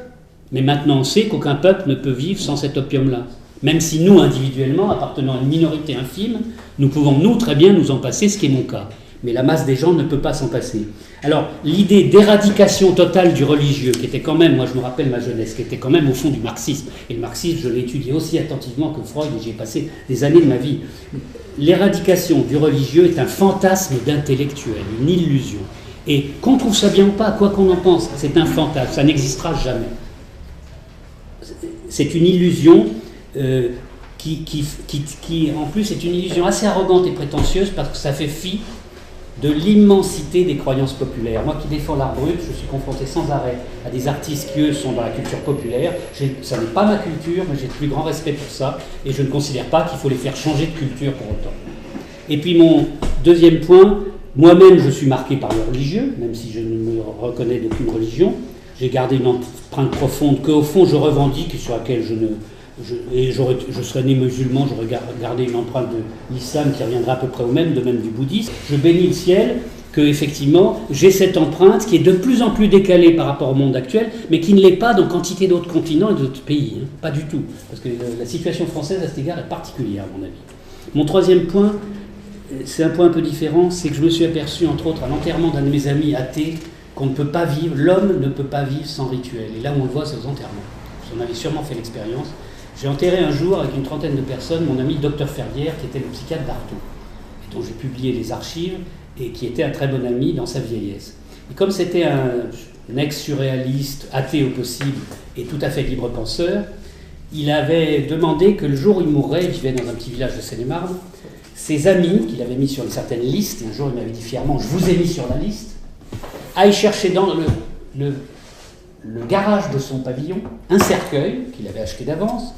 mais maintenant on sait qu'aucun peuple ne peut vivre sans cet opium-là. Même si nous, individuellement, appartenant à une minorité infime, nous pouvons, nous, très bien nous en passer, ce qui est mon cas. Mais la masse des gens ne peut pas s'en passer. Alors, l'idée d'éradication totale du religieux, qui était quand même, moi je me rappelle ma jeunesse, qui était quand même au fond du marxisme, et le marxisme, je l'ai étudié aussi attentivement que Freud, et j'y ai passé des années de ma vie. L'éradication du religieux est un fantasme d'intellectuel, une illusion. Et qu'on trouve ça bien ou pas, quoi qu'on en pense, c'est un fantasme, ça n'existera jamais. C'est une illusion qui, en plus, est une illusion assez arrogante et prétentieuse parce que ça fait fi de l'immensité des croyances populaires. Moi qui défends l'art brut, je suis confronté sans arrêt à des artistes qui, eux, sont dans la culture populaire. Ça n'est pas ma culture, mais j'ai le plus grand respect pour ça, et je ne considère pas qu'il faut les faire changer de culture pour autant. Et puis mon deuxième point, moi-même je suis marqué par le religieux, même si je ne me reconnais d'aucune religion. J'ai gardé une empreinte profonde qu'au fond je revendique et sur laquelle je serais né musulman, j'aurais gardé une empreinte de l'islam qui reviendra à peu près au même, de même du bouddhisme. Je bénis le ciel que, effectivement, j'ai cette empreinte qui est de plus en plus décalée par rapport au monde actuel, mais qui ne l'est pas dans quantité d'autres continents et d'autres pays. Pas du tout. Parce que la situation française à cet égard est particulière, à mon avis. Mon troisième point, c'est un point un peu différent, c'est que je me suis aperçu, entre autres, à l'enterrement d'un de mes amis athées, qu'on ne peut pas vivre, l'homme ne peut pas vivre sans rituel. Et là où on le voit, c'est aux enterrements. Vous en avez sûrement fait l'expérience. J'ai enterré un jour, avec une trentaine de personnes, mon ami Dr Ferrière, qui était le psychiatre d'Artaud, et dont j'ai publié les archives, et qui était un très bon ami dans sa vieillesse. Et comme c'était un ex-surréaliste, athée au possible, et tout à fait libre-penseur, il avait demandé que le jour où il mourrait, il vivait dans un petit village de Seine-et-Marne, ses amis, qu'il avait mis sur une certaine liste, et un jour il m'avait dit fièrement « je vous ai mis sur la liste », aille chercher dans le garage de son pavillon un cercueil qu'il avait acheté d'avance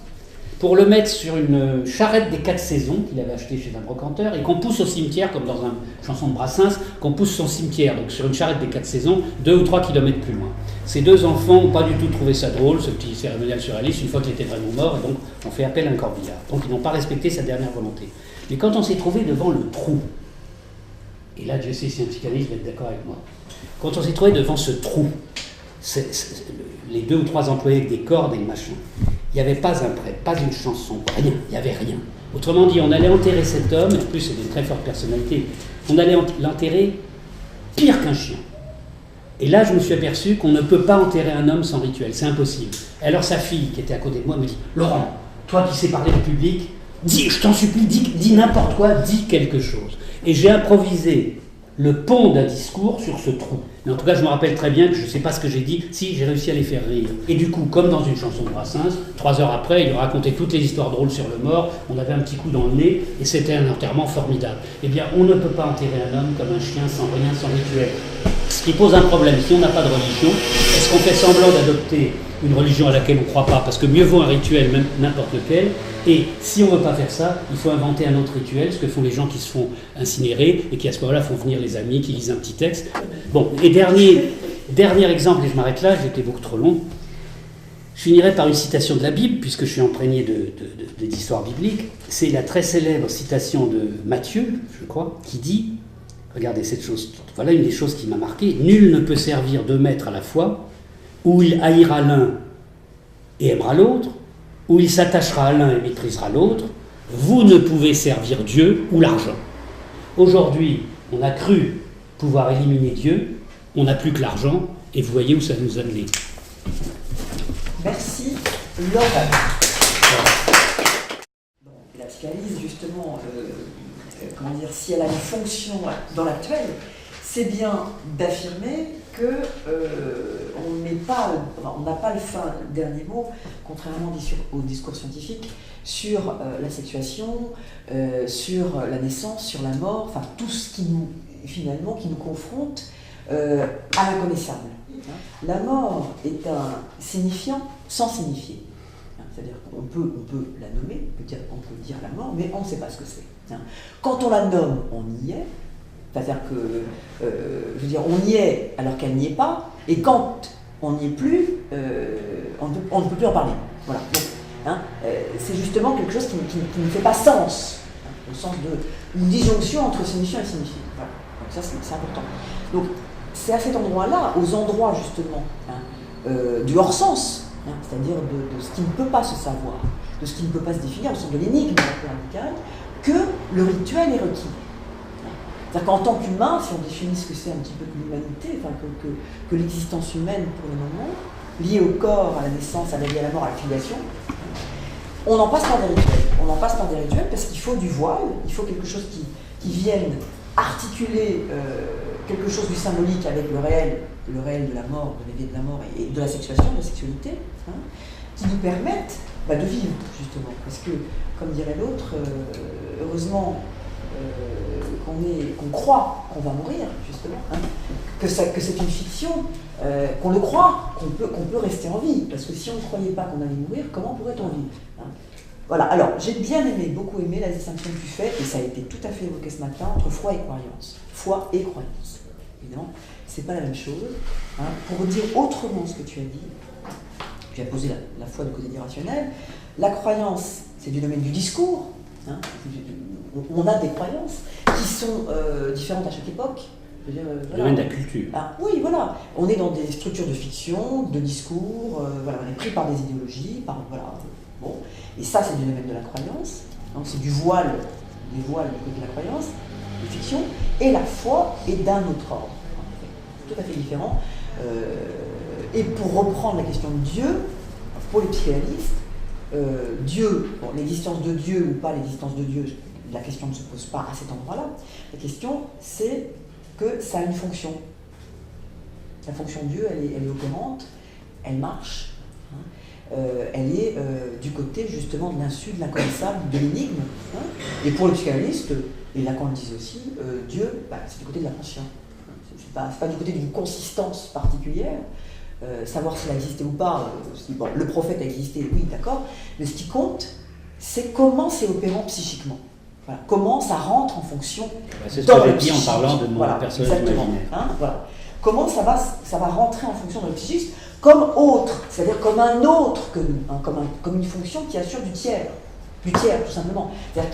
pour le mettre sur une charrette des 4 saisons qu'il avait acheté chez un brocanteur et qu'on pousse au cimetière, comme dans une chanson de Brassens, qu'on pousse son cimetière, donc sur une charrette des 4 saisons, 2 ou 3 kilomètres plus loin. Ces 2 enfants n'ont pas du tout trouvé ça drôle, ce petit cérémonial surréaliste, une fois qu'il était vraiment mort, et donc on fait appel à un corbillard. Donc ils n'ont pas respecté sa dernière volonté. Mais quand on s'est trouvé devant le trou, et là Dieu sait si un psychanalyste va être d'accord avec moi, quand on s'est trouvé devant ce trou, les 2 ou 3 employés avec des cordes et le machin, il n'y avait pas un prêtre, pas une chanson, rien, il n'y avait rien. Autrement dit, on allait enterrer cet homme, et en plus c'est une très forte personnalité, on allait l'enterrer pire qu'un chien. Et là, je me suis aperçu qu'on ne peut pas enterrer un homme sans rituel, c'est impossible. Et alors sa fille, qui était à côté de moi, me dit « Laurent, toi qui sais parler au public, dis, je t'en supplie, dis n'importe quoi, dis quelque chose. » Et j'ai improvisé le pont d'un discours sur ce trou. Mais en tout cas, je me rappelle très bien que je ne sais pas ce que j'ai dit, si j'ai réussi à les faire rire. Et du coup, comme dans une chanson de Brassens, 3 heures après, il racontait toutes les histoires drôles sur le mort, on avait un petit coup dans le nez, et c'était un enterrement formidable. Eh bien, on ne peut pas enterrer un homme comme un chien, sans rien, sans rituel. Ce qui pose un problème, si on n'a pas de religion, est-ce qu'on fait semblant d'adopter une religion à laquelle on ne croit pas, parce que mieux vaut un rituel, même n'importe lequel, et si on ne veut pas faire ça, il faut inventer un autre rituel, ce que font les gens qui se font incinérer, et qui à ce moment-là font venir les amis, qui lisent un petit texte. Bon, et dernier exemple, et je m'arrête là, j'étais beaucoup trop long, Je finirai par une citation de la Bible, puisque je suis imprégné d'histoire biblique. C'est la très célèbre citation de Matthieu, je crois, qui dit, regardez cette chose, voilà une des choses qui m'a marqué, « Nul ne peut servir deux maîtres à la fois, où il haïra l'un et aimera l'autre, où il s'attachera à l'un et méprisera l'autre. Vous ne pouvez servir Dieu ou l'argent. » Aujourd'hui, on a cru pouvoir éliminer Dieu, on n'a plus que l'argent, et vous voyez où ça nous a mené. Merci, Laurent. La psychanalyse, justement, comment dire, si elle a une fonction dans l'actuel, c'est bien d'affirmer que on n'a pas le dernier mot, contrairement au discours scientifique, sur la sexuation, sur la naissance, sur la mort, enfin tout ce qui nous confronte à l'inconnaissable. La mort est un signifiant sans signifier. C'est-à-dire qu'on peut la nommer, on peut dire la mort, mais on ne sait pas ce que c'est. Quand on la nomme, on y est. C'est-à-dire que, je veux dire, on y est alors qu'elle n'y est pas, et quand on n'y est plus, on ne peut plus en parler. Voilà. Donc, c'est justement quelque chose qui ne fait pas sens, au sens d'une disjonction entre signifiant et signifié. Voilà. Donc ça, c'est important. Donc, c'est à cet endroit-là, aux endroits justement du hors-sens, c'est-à-dire de ce qui ne peut pas se savoir, de ce qui ne peut pas se définir, au sens de l'énigme radicale, que le rituel est requis. C'est-à-dire qu'en tant qu'humain, si on définit ce que c'est un petit peu que l'humanité, enfin que l'existence humaine pour le moment, liée au corps, à la naissance, à la vie, à la mort, à la filiation, on en passe par des rituels. On en passe par des rituels parce qu'il faut du voile, il faut quelque chose qui vienne articuler quelque chose du symbolique avec le réel de la mort, de l'éveil de la mort et de la sexuation, de la sexualité, qui nous permettent de vivre, justement. Parce que, comme dirait l'autre, heureusement qu'on croit qu'on va mourir, justement, que c'est une fiction, qu'on le croit, qu'on peut rester en vie. Parce que si on ne croyait pas qu'on allait mourir, comment pourrait-on vivre Voilà, alors j'ai bien aimé, beaucoup aimé la distinction que tu fais, et ça a été tout à fait évoqué ce matin, entre foi et croyance. Foi et croyance. Évidemment, c'est pas la même chose. Pour dire autrement ce que tu as dit, tu as posé la foi du côté irrationnel. La croyance, c'est du domaine du discours. On a des croyances qui sont différentes à chaque époque. Le domaine de la culture. Oui, voilà. On est dans des structures de fiction, de discours, voilà, on est pris par des idéologies, bon. Et ça, c'est du domaine de la croyance. Donc c'est des voiles du côté de la croyance, de fiction, et la foi est d'un autre ordre. Tout à fait différent. Et pour reprendre la question de Dieu, pour les psychanalystes, Dieu, l'existence de Dieu ou pas l'existence de Dieu, la question ne se pose pas à cet endroit-là. La question, c'est que ça a une fonction. La fonction de Dieu, elle est opérante, elle marche, elle est du côté justement de l'insu, de l'inconnaissable, de l'énigme. Et pour les psychanalystes, et Lacan le disait aussi, Dieu, c'est du côté de l'inconscient. C'est pas du côté d'une consistance particulière. Savoir s'il a existé ou pas, le prophète a existé, oui, d'accord, mais ce qui compte, c'est comment c'est opérant psychiquement. Voilà. Comment ça rentre en fonction c'est ce que j'ai dit en parlant de mon personnage imaginaire. Voilà. Comment ça va rentrer en fonction de notre psychisme comme autre, c'est-à-dire comme un autre que nous, comme une fonction qui assure du tiers tout simplement. C'est-à-dire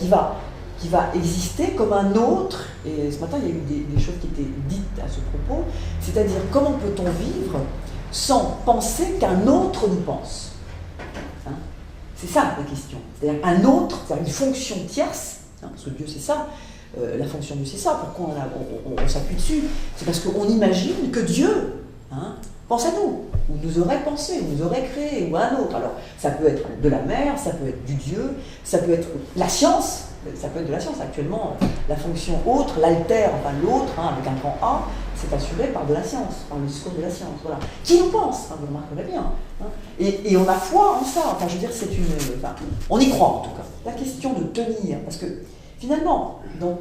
qui va exister comme un autre, et ce matin il y a eu des choses qui étaient dites à ce propos, c'est-à-dire comment peut-on vivre sans penser qu'un autre nous pense. C'est ça la question. C'est-à-dire un autre, c'est-à-dire une fonction tierce, parce que Dieu c'est ça, la fonction de Dieu c'est ça, pourquoi on s'appuie dessus, c'est parce qu'on imagine que Dieu pense à nous, ou nous aurait pensé, ou nous aurait créé, ou à un autre. Alors ça peut être de la mer, ça peut être du Dieu, ça peut être la science, ça peut être de la science. Actuellement, la fonction autre, l'alter, enfin l'autre, avec un grand A, c'est assuré par de la science, par le discours de la science, voilà. Qui nous pense, vous remarquerez bien. Et on a foi en ça, enfin je veux dire, on y croit en tout cas. La question de tenir, parce que finalement, dans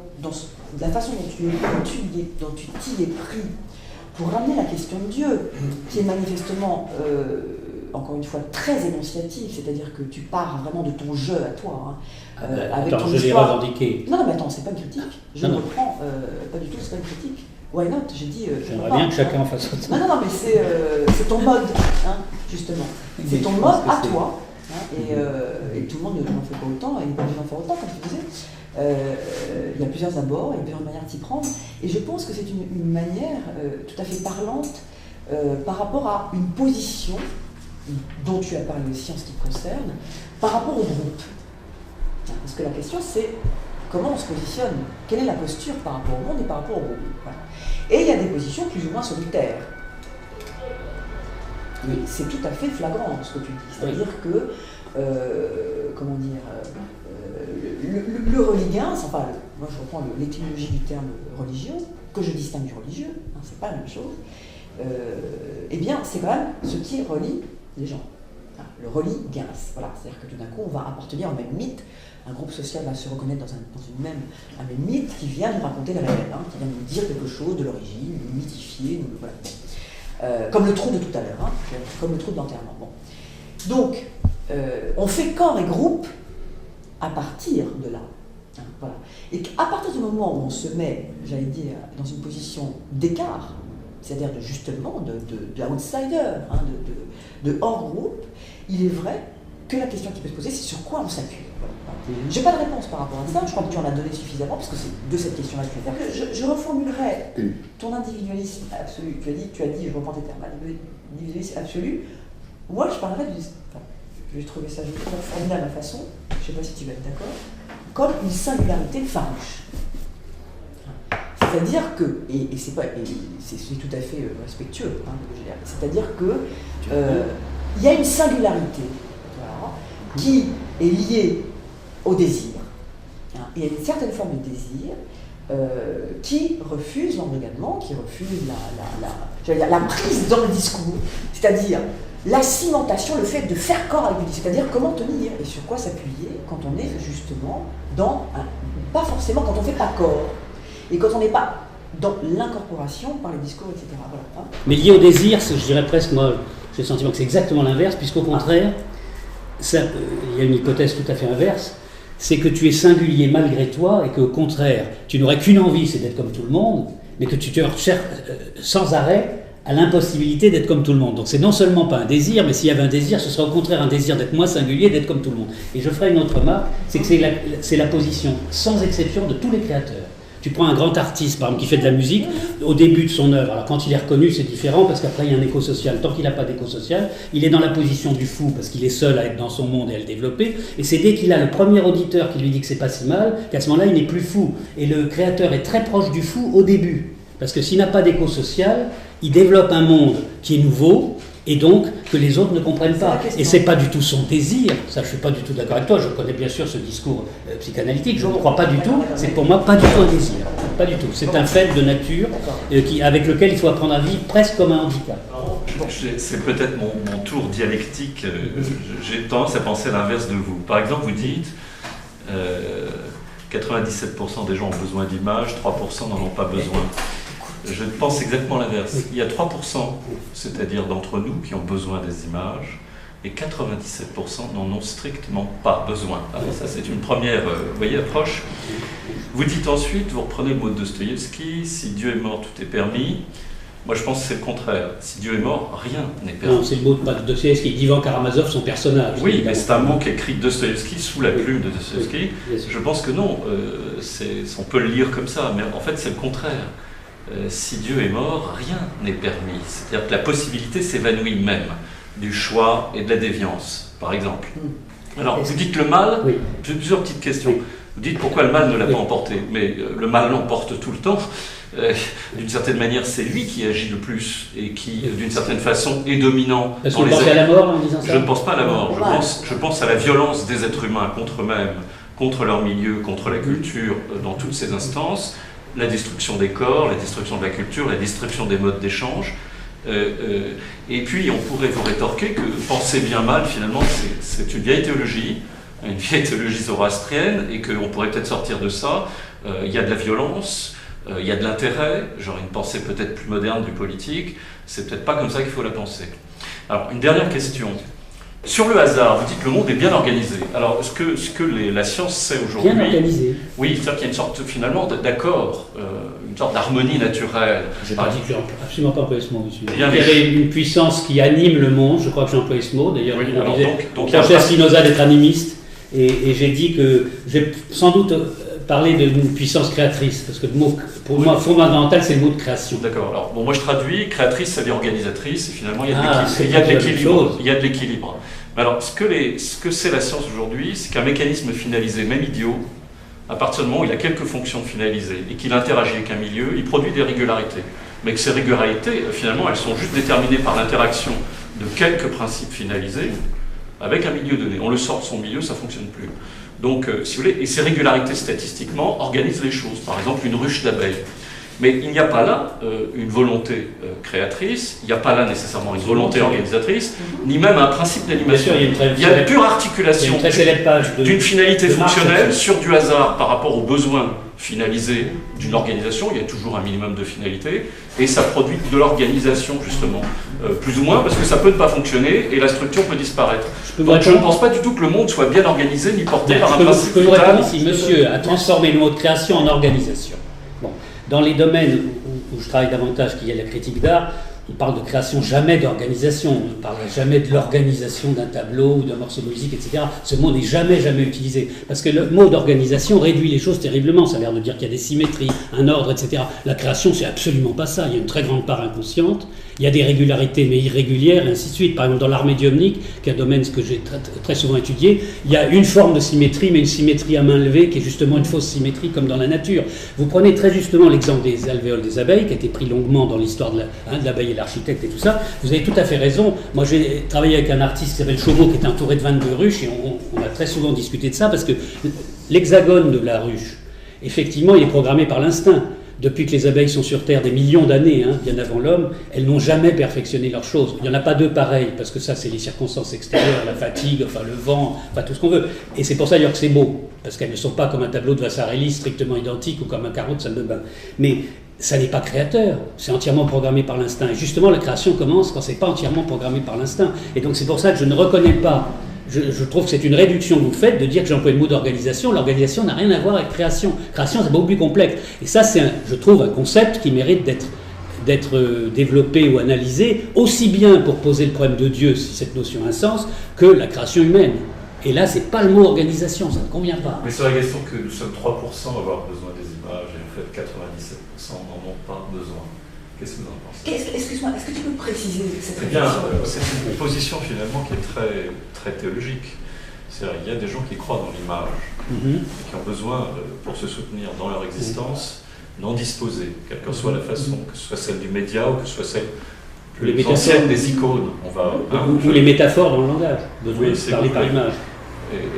la façon dont tu t'y es pris, pour ramener la question de Dieu, qui est manifestement encore une fois, très énonciative, c'est-à-dire que tu pars vraiment de ton jeu à toi. Avec ton je l'ai revendiqué. Non, mais attends, c'est pas une critique. Je ne reprends pas du tout, c'est pas une critique. Why not? J'ai dit. J'aimerais bien que chacun en fasse autant. Non, mais c'est ton mode, justement. C'est ton mode à toi. Et tout le monde n'en fait pas autant, et il n'est pas obligé d'en faire autant, comme tu disais. Il y a plusieurs abords, il y a plusieurs manières de s'y prendre. Et je pense que c'est une manière tout à fait parlante par rapport à une position dont tu as parlé aussi en ce qui te concerne, par rapport au groupe. Parce que la question, c'est comment on se positionne, quelle est la posture par rapport au monde et par rapport au groupe. Voilà. Et il y a des positions plus ou moins solitaires. Et c'est tout à fait flagrant ce que tu dis. C'est-à-dire que, comment dire, le religien, enfin, moi je reprends l'étymologie du terme religion, que je distingue du religieux, c'est pas la même chose, eh bien c'est quand même ce qui relie les gens. Le religiens, voilà. C'est-à-dire que tout d'un coup on va appartenir au même mythe, un groupe social va se reconnaître dans un même mythe qui vient nous raconter le réel, qui vient nous dire quelque chose de l'origine, nous mythifier, voilà. Comme le trou de tout à l'heure, comme le trou de l'enterrement. Bon. Donc, on fait corps et groupe à partir de là. Voilà. Et à partir du moment où on se met, j'allais dire, dans une position d'écart, c'est-à-dire justement d'outsider, de hors groupe, il est vrai que la question qui peut se poser, c'est sur quoi on s'appuie. Voilà. Je n'ai pas de réponse par rapport à ça, je crois que tu en as donné suffisamment, parce que c'est de cette question-là que tu veux faire. Je reformulerai ton individualisme absolu. Tu as dit, je reprends tes termes, individualisme absolu. Moi, je parlerai je vais trouver ça formulé à ma façon, je ne sais pas si tu vas être d'accord, comme une singularité farouche. C'est-à-dire que, et c'est tout à fait respectueux, c'est-à-dire que il y a une singularité qui est liée au désir, et à une certaine forme de désir qui refuse l'embrigadement, qui refuse la prise dans le discours, c'est-à-dire la cimentation, le fait de faire corps avec le discours, c'est-à-dire comment tenir et sur quoi s'appuyer quand on est justement pas forcément quand on ne fait pas corps, et quand on n'est pas dans l'incorporation par les discours, etc. Voilà. Mais lié au désir, je dirais presque, moi, j'ai le sentiment que c'est exactement l'inverse, puisqu'au contraire, il y a une hypothèse tout à fait inverse, c'est que tu es singulier malgré toi, et qu'au contraire, tu n'aurais qu'une envie, c'est d'être comme tout le monde, mais que tu te recherches sans arrêt à l'impossibilité d'être comme tout le monde. Donc c'est non seulement pas un désir, mais s'il y avait un désir, ce serait au contraire un désir d'être moins singulier, d'être comme tout le monde. Et je ferai une autre remarque, c'est que c'est la position, sans exception, de tous les créateurs. Tu prends un grand artiste, par exemple, qui fait de la musique, au début de son œuvre, alors quand il est reconnu, c'est différent, parce qu'après il y a un écho social. Tant qu'il n'a pas d'écho social, il est dans la position du fou, parce qu'il est seul à être dans son monde et à le développer, et c'est dès qu'il a le premier auditeur qui lui dit que c'est pas si mal, qu'à ce moment-là, il n'est plus fou. Et le créateur est très proche du fou au début, parce que s'il n'a pas d'écho social, il développe un monde qui est nouveau, et donc que les autres ne comprennent pas. Et c'est pas du tout son désir, ça je suis pas du tout d'accord avec toi, je connais bien sûr ce discours psychanalytique, je ne crois pas du tout, c'est pour moi pas du tout un désir, pas du tout, c'est un fait de nature avec lequel il faut apprendre à vivre presque comme un handicap. C'est peut-être mon tour dialectique, j'ai tendance à penser l'inverse de vous. Par exemple, vous dites 97% des gens ont besoin d'images, 3% n'en ont pas besoin. Je pense exactement l'inverse. Il y a 3%, c'est-à-dire d'entre nous, qui ont besoin des images, et 97% n'en ont strictement pas besoin. Alors ça, c'est une première approche. Vous dites ensuite, vous reprenez le mot de Dostoïevski, si Dieu est mort, tout est permis. Moi, je pense que c'est le contraire. Si Dieu est mort, rien n'est permis. Non, c'est le mot de Dostoïevski, d'Ivan Karamazov, son personnage. Oui, mais c'est un mot qu'écrit Dostoïevski sous la plume de Dostoïevski. Je pense que non, on peut le lire comme ça, mais en fait, c'est le contraire. Si Dieu est mort, rien n'est permis. C'est-à-dire que la possibilité s'évanouit même du choix et de la déviance, par exemple. Alors, vous dites le mal, j'ai plusieurs petites questions. Vous dites pourquoi le mal ne l'a pas emporté, mais le mal l'emporte tout le temps. D'une certaine manière, c'est lui qui agit le plus et qui, d'une certaine façon, est dominant. Est-ce qu'on pense à la mort en disant ça ? Je ne pense pas à la mort. Je pense à la violence des êtres humains contre eux-mêmes, contre leur milieu, contre la culture, dans toutes ces instances. La destruction des corps, la destruction de la culture, la destruction des modes d'échange. Et puis, on pourrait vous rétorquer que penser bien mal, finalement, c'est une vieille théologie zoroastrienne, et qu'on pourrait peut-être sortir de ça. Il y a de la violence, il y a de l'intérêt, genre une pensée peut-être plus moderne du politique. C'est peut-être pas comme ça qu'il faut la penser. Alors, une dernière question. Sur le hasard, vous dites que le monde est bien organisé. Alors, ce que la science sait aujourd'hui... Bien organisé. Oui, c'est-à-dire qu'il y a une sorte, finalement, d'accord, une sorte d'harmonie naturelle. Je n'ai pas dit que j'ai absolument pas employé ce mot, monsieur. Il y avait une puissance qui anime le monde, je crois que j'ai employé ce mot. D'ailleurs, on disait, on reprochait à Spinoza d'être animiste, et j'ai dit que j'ai sans doute parlé d'une puissance créatrice, parce que le mot, pour moi, fondamental, c'est le mot de création. D'accord. Alors, bon, moi je traduis, créatrice, ça veut dire organisatrice, et finalement, il y a de l'équilibre. Il y a de l'équilibre. Mais alors, ce que c'est la science aujourd'hui, c'est qu'un mécanisme finalisé, même idiot, à partir du moment où il a quelques fonctions finalisées et qu'il interagit avec un milieu, il produit des régularités. Mais que ces régularités, finalement, elles sont juste déterminées par l'interaction de quelques principes finalisés avec un milieu donné. On le sort de son milieu, ça ne fonctionne plus. Donc, si vous voulez, et ces régularités statistiquement organisent les choses. Par exemple, une ruche d'abeilles. Mais il n'y a pas là une volonté créatrice, il n'y a pas là nécessairement une volonté organisatrice, ni même un principe d'animation. Il y a une pure articulation d'une finalité fonctionnelle sur du hasard par rapport aux besoins finalisés d'une organisation. Il y a toujours un minimum de finalité, et ça produit de l'organisation, justement, plus ou moins, parce que ça peut ne pas fonctionner, et la structure peut disparaître. Donc je ne pense pas du tout que le monde soit bien organisé, ni porté par un principe. Je peux vous répondre ici, monsieur a transformé le mot de création en organisation. Bon. Dans les domaines où je travaille davantage, qui est la critique d'art, on parle de création, jamais d'organisation. On ne parle jamais de l'organisation d'un tableau ou d'un morceau de musique, etc. Ce mot n'est jamais utilisé. Parce que le mot d'organisation réduit les choses terriblement. Ça a l'air de dire qu'il y a des symétries, un ordre, etc. La création, c'est absolument pas ça. Il y a une très grande part inconsciente. Il y a des régularités, mais irrégulières, et ainsi de suite. Par exemple, dans l'art médiumnique, qui est un domaine que j'ai très souvent étudié, il y a une forme de symétrie, mais une symétrie à main levée, qui est justement une fausse symétrie, comme dans la nature. Vous prenez très justement l'exemple des alvéoles des abeilles, qui a été pris longuement dans l'histoire de l'abeille et l'architecte et tout ça. Vous avez tout à fait raison. Moi, j'ai travaillé avec un artiste qui s'appelle Chauveau, qui est entouré de 22 ruches, et on a très souvent discuté de ça, parce que l'hexagone de la ruche, effectivement, il est programmé par l'instinct. Depuis que les abeilles sont sur Terre des millions d'années, bien avant l'homme, elles n'ont jamais perfectionné leurs choses. Il n'y en a pas deux pareilles, parce que ça, c'est les circonstances extérieures, la fatigue, enfin le vent, enfin tout ce qu'on veut. Et c'est pour ça d'ailleurs que c'est beau, parce qu'elles ne sont pas comme un tableau de Vasarely strictement identique ou comme un carreau de salle de bain. Mais ça n'est pas créateur, c'est entièrement programmé par l'instinct. Et justement, la création commence quand c'est pas entièrement programmé par l'instinct. Et donc c'est pour ça que je ne reconnais pas. Je trouve que c'est une réduction que vous faites de dire que j'emploie le mot d'organisation. L'organisation n'a rien à voir avec création. Création, c'est beaucoup plus complexe. Et ça, c'est, je trouve, un concept qui mérite d'être développé ou analysé, aussi bien pour poser le problème de Dieu, si cette notion a un sens, que la création humaine. Et là, c'est pas le mot organisation, ça ne convient pas. Mais sur la question que nous sommes 3% à avoir besoin des images, et en fait 97% n'en ont pas besoin. Qu'est-ce que vous en pensez? Excuse-moi, est-ce que tu peux préciser cette réflexion? Eh bien, c'est une position finalement qui est très, très théologique. C'est-à-dire qu'il y a des gens qui croient dans l'image, qui ont besoin, pour se soutenir dans leur existence, d'en disposer, quelle que soit la façon, que ce soit celle du média ou que ce soit celle plus ancienne des icônes. Ou les métaphores dans le langage, besoin de parler par image.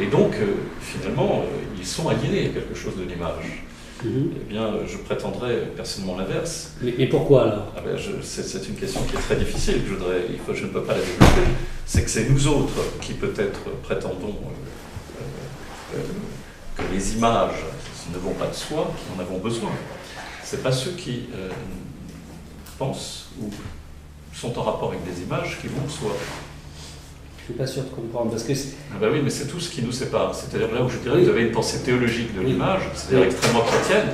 Et donc, finalement, ils sont aliénés à quelque chose de l'image. Eh bien, je prétendrais personnellement l'inverse. Mais pourquoi alors? C'est une question qui est très difficile, je ne peux pas la développer. C'est que c'est nous autres qui peut-être prétendons que les images ne vont pas de soi, qui en avons besoin. Ce n'est pas ceux qui pensent ou sont en rapport avec des images qui vont de soi. Je ne suis pas sûr de comprendre, parce que... oui, mais c'est tout ce qui nous sépare. C'est-à-dire là où je dirais que vous avez une pensée théologique de l'image, c'est-à-dire extrêmement chrétienne,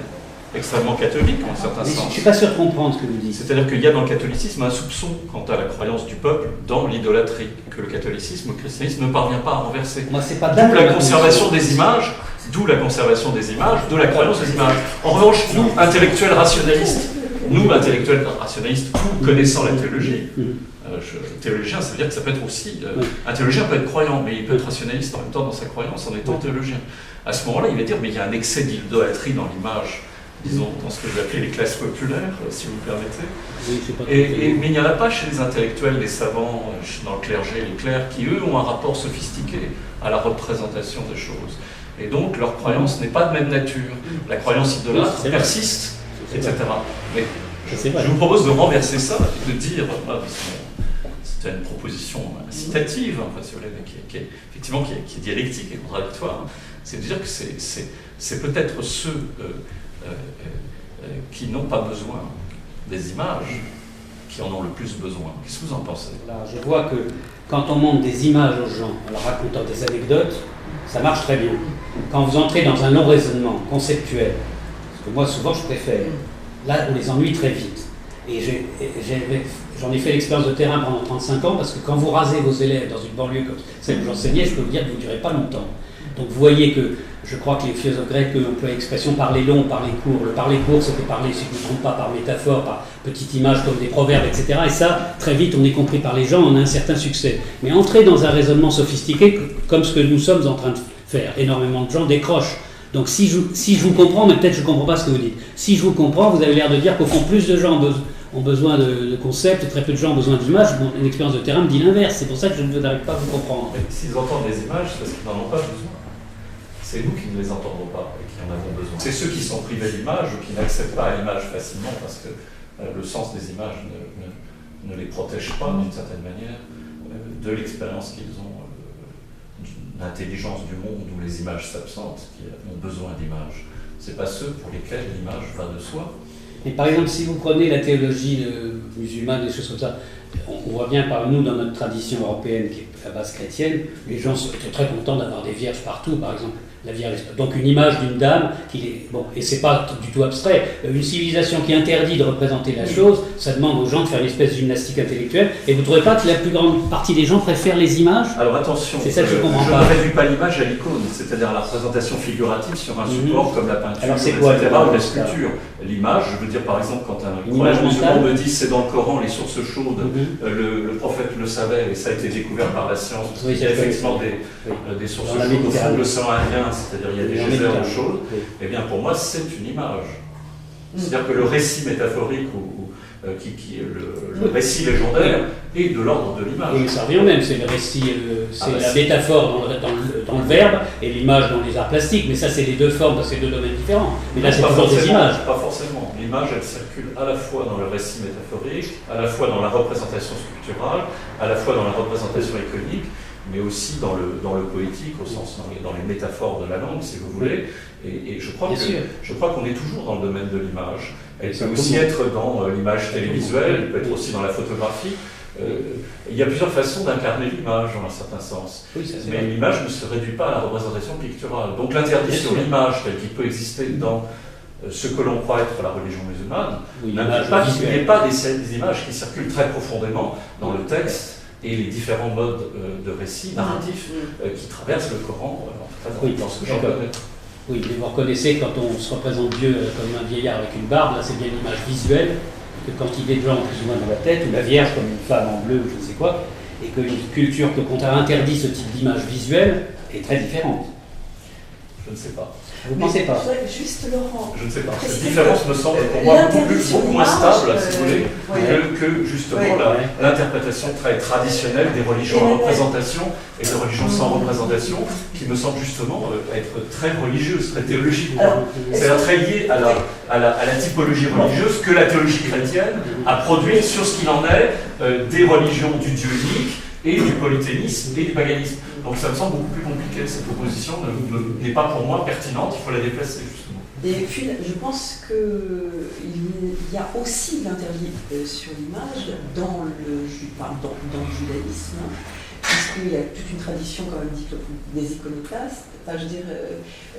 extrêmement catholique en certain sens. Je ne suis pas sûr de comprendre ce que vous dites. C'est-à-dire qu'il y a dans le catholicisme un soupçon quant à la croyance du peuple dans l'idolâtrie, que le catholicisme, le christianisme ne parvient pas à renverser. D'où la conservation des images, de la croyance des images. En revanche, nous, intellectuels rationalistes, tout connaissant la théologie, théologien, ça veut dire que ça peut être aussi... un théologien peut être croyant, mais il peut être rationaliste en même temps dans sa croyance en étant théologien. À ce moment-là, il va dire, mais il y a un excès d'idolâtrie dans l'image, disons, dans ce que je vais appeler les classes populaires, si vous me permettez. Mais il n'y en a pas chez les intellectuels, les savants, dans le clergé, les clercs, qui, eux, ont un rapport sophistiqué à la représentation des choses. Et donc, leur croyance n'est pas de même nature. La croyance idolâtre persiste, etc. Mais je vous propose de renverser ça et de dire... C'est une proposition incitative, si vous voulez, qui est dialectique et contradictoire. C'est de dire que c'est peut-être ceux qui n'ont pas besoin des images qui en ont le plus besoin. Qu'est-ce que vous en pensez? Là, je vois que quand on montre des images aux gens en leur racontant des anecdotes, ça marche très bien. Quand vous entrez dans un long raisonnement conceptuel, parce que moi souvent je préfère, là on les ennuie très vite. Et j'en ai fait l'expérience de terrain pendant 35 ans, parce que quand vous rasez vos élèves dans une banlieue comme celle que j'enseignais, je peux vous dire que vous ne durez pas longtemps. Donc vous voyez que, je crois que les philosophes grecs emploient l'expression parler long, parler court. Le parler court, c'était parler, si je ne me trompe pas, par métaphore, par petite image comme des proverbes, etc. Et ça, très vite, on est compris par les gens, on a un certain succès. Mais entrer dans un raisonnement sophistiqué, comme ce que nous sommes en train de faire, énormément de gens décrochent. Donc si je vous comprends, mais peut-être je ne comprends pas ce que vous dites, si je vous comprends, vous avez l'air de dire qu'au fond, plus de gens ont besoin de concepts, et très peu de gens ont besoin d'images. Bon, une expérience de terrain me dit l'inverse, c'est pour ça que je n'arrive pas à vous comprendre. S'ils entendent des images, c'est parce qu'ils n'en ont pas besoin. C'est nous qui ne les entendons pas et qui en avons besoin. C'est ceux qui sont privés d'image ou qui n'accèdent pas à l'image facilement parce que le sens des images ne les protège pas d'une certaine manière de l'expérience qu'ils ont, l'intelligence du monde où les images s'absentent, qui ont besoin d'images. Ce n'est pas ceux pour lesquels l'image va de soi. Et par exemple, si vous prenez la théologie musulmane, des choses comme ça, on voit bien par nous, dans notre tradition européenne qui est à base chrétienne, les gens étaient très contents d'avoir des vierges partout, par exemple. La Vierge, donc une image d'une dame, et c'est pas du tout abstrait, une civilisation qui interdit de représenter la chose, ça demande aux gens de faire une espèce de gymnastique intellectuelle, et vous ne trouvez pas que la plus grande partie des gens préfèrent les images? Alors attention, c'est ça que je comprends ne pas. réduis pas l'image à l'icône, c'est-à-dire à la représentation figurative sur un support comme la peinture, alors, c'est quoi, etc., ou la sculpture. L'image, je veux dire par exemple, quand un croyant musulman me dit c'est dans le Coran, les sources chaudes, le prophète le savait, et ça a été découvert par la science, il y a effectivement des sources chaudes au fond de l'océan Indien, c'est-à-dire il y a des geysers de chaudes, et bien pour moi c'est une image. C'est-à-dire que le récit métaphorique le récit légendaire est de l'ordre de l'image. Oui, ça revient même, c'est le récit, la métaphore dans le verbe et l'image dans les arts plastiques, mais ça c'est les deux formes, c'est deux domaines différents. Mais là c'est toujours des images. Pas forcément. L'image elle circule à la fois dans le récit métaphorique, à la fois dans la représentation sculpturale, à la fois dans la représentation iconique, mais aussi dans le poétique, au sens dans les métaphores de la langue, si vous voulez. Et je crois qu'on est toujours dans le domaine de l'image. Elle peut aussi être dans l'image télévisuelle, elle peut être aussi dans la photographie. Il y a plusieurs façons d'incarner l'image, dans un certain sens. Oui, mais l'image ne se réduit pas à la représentation picturale. Donc l'interdit sur l'image, telle qu'il peut exister dans ce que l'on croit être la religion musulmane, n'implique pas qu'il n'y ait pas des images qui circulent très profondément dans le texte et les différents modes de récit narratifs qui traversent le Coran, en tout cas dans ce que j'en connais. Oui, mais vous reconnaissez, quand on se représente Dieu comme un vieillard avec une barbe, là c'est bien l'image visuelle, que quand il est blanc plus ou moins dans la tête, ou la Vierge comme une femme en bleu ou je ne sais quoi, et qu'une culture qui au contraire interdit ce type d'image visuelle est très différente. Je ne sais pas. Vous ne pensez pas? Juste Laurent. Je ne sais pas. Cette différence me semble pour moi beaucoup moins stable, si vous voulez, que justement l'interprétation très traditionnelle des religions à représentation et de religions sans représentation, qui me semble justement être très religieuse, très théologique. C'est très lié à la typologie religieuse que la théologie chrétienne a produite sur ce qu'il en est des religions du Dieu unique et du polythéisme et du paganisme. Donc ça me semble beaucoup plus compliqué, cette proposition n'est pas pour moi pertinente, il faut la déplacer justement. Et puis je pense qu'il y a aussi l'interdit sur l'image dans le judaïsme, puisqu'il y a toute une tradition quand même des iconoclastes, enfin, je veux dire,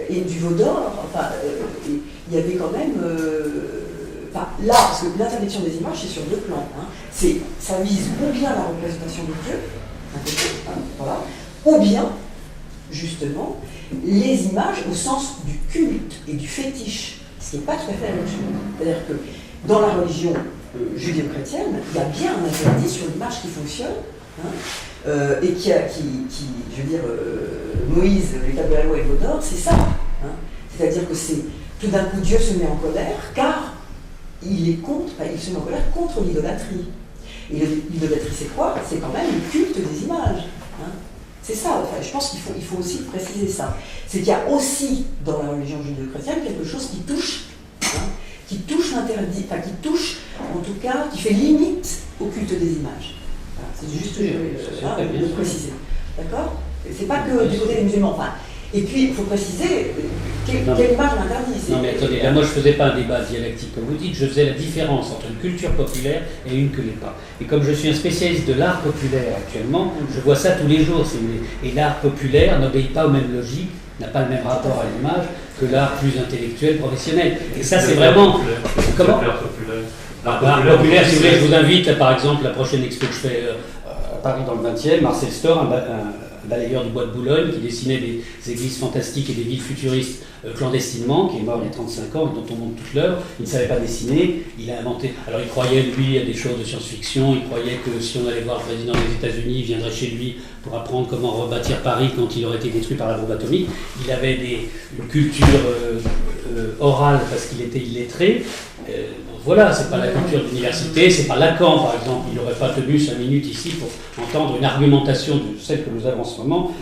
et du veau d'or, enfin, il y avait quand même... là, parce que l'interdiction des images, c'est sur deux plans. Ça vise ou bien la représentation de Dieu, voilà, ou bien, justement, les images au sens du culte et du fétiche, ce qui n'est pas tout à fait la même chose. C'est-à-dire que dans la religion judéo-chrétienne, il y a bien un interdit sur l'image qui fonctionne, et je veux dire, Moïse, l'état de la loi et veau d'or, c'est ça. C'est-à-dire que tout d'un coup, Dieu se met en colère, car il se met en colère contre l'idolâtrie. Et l'idolâtrie, c'est quoi? C'est quand même le culte des images. C'est ça, enfin, je pense qu'il faut aussi préciser ça. C'est qu'il y a aussi dans la religion judéo-chrétienne quelque chose qui touche l'interdit, enfin qui touche, en tout cas, qui fait limite au culte des images. Voilà, c'est juste de préciser. D'accord? C'est pas que du côté des musulmans. Enfin, Et puis, il faut préciser quelle marge l'interdit. Non mais attendez, là, moi je ne faisais pas un débat dialectique comme vous dites, je faisais la différence entre une culture populaire et une que l'est pas. Et comme je suis un spécialiste de l'art populaire actuellement, je vois ça tous les jours, si vous voulez. Et l'art populaire n'obéit pas aux mêmes logiques, n'a pas le même rapport à l'image que l'art plus intellectuel, professionnel. Et ça c'est vraiment... Comment ? L'art populaire, si vous voulez, je vous invite, là, par exemple, la prochaine expo que je fais à Paris dans le 20e, Marcel Storr, un balayeur du bois de Boulogne qui dessinait des églises fantastiques et des villes futuristes clandestinement, qui est mort il y a 35 ans et dont on montre toute l'œuvre. Il ne savait pas dessiner, il a inventé. Alors il croyait, lui, à des choses de science-fiction, il croyait que si on allait voir le président des États-Unis, il viendrait chez lui pour apprendre comment rebâtir Paris quand il aurait été détruit par la bombe atomique. Il avait une culture orale parce qu'il était illettré. Voilà, c'est pas la culture d'université, c'est pas Lacan par exemple, il n'aurait pas tenu 5 minutes ici pour entendre une argumentation de celle que nous avons en ce moment,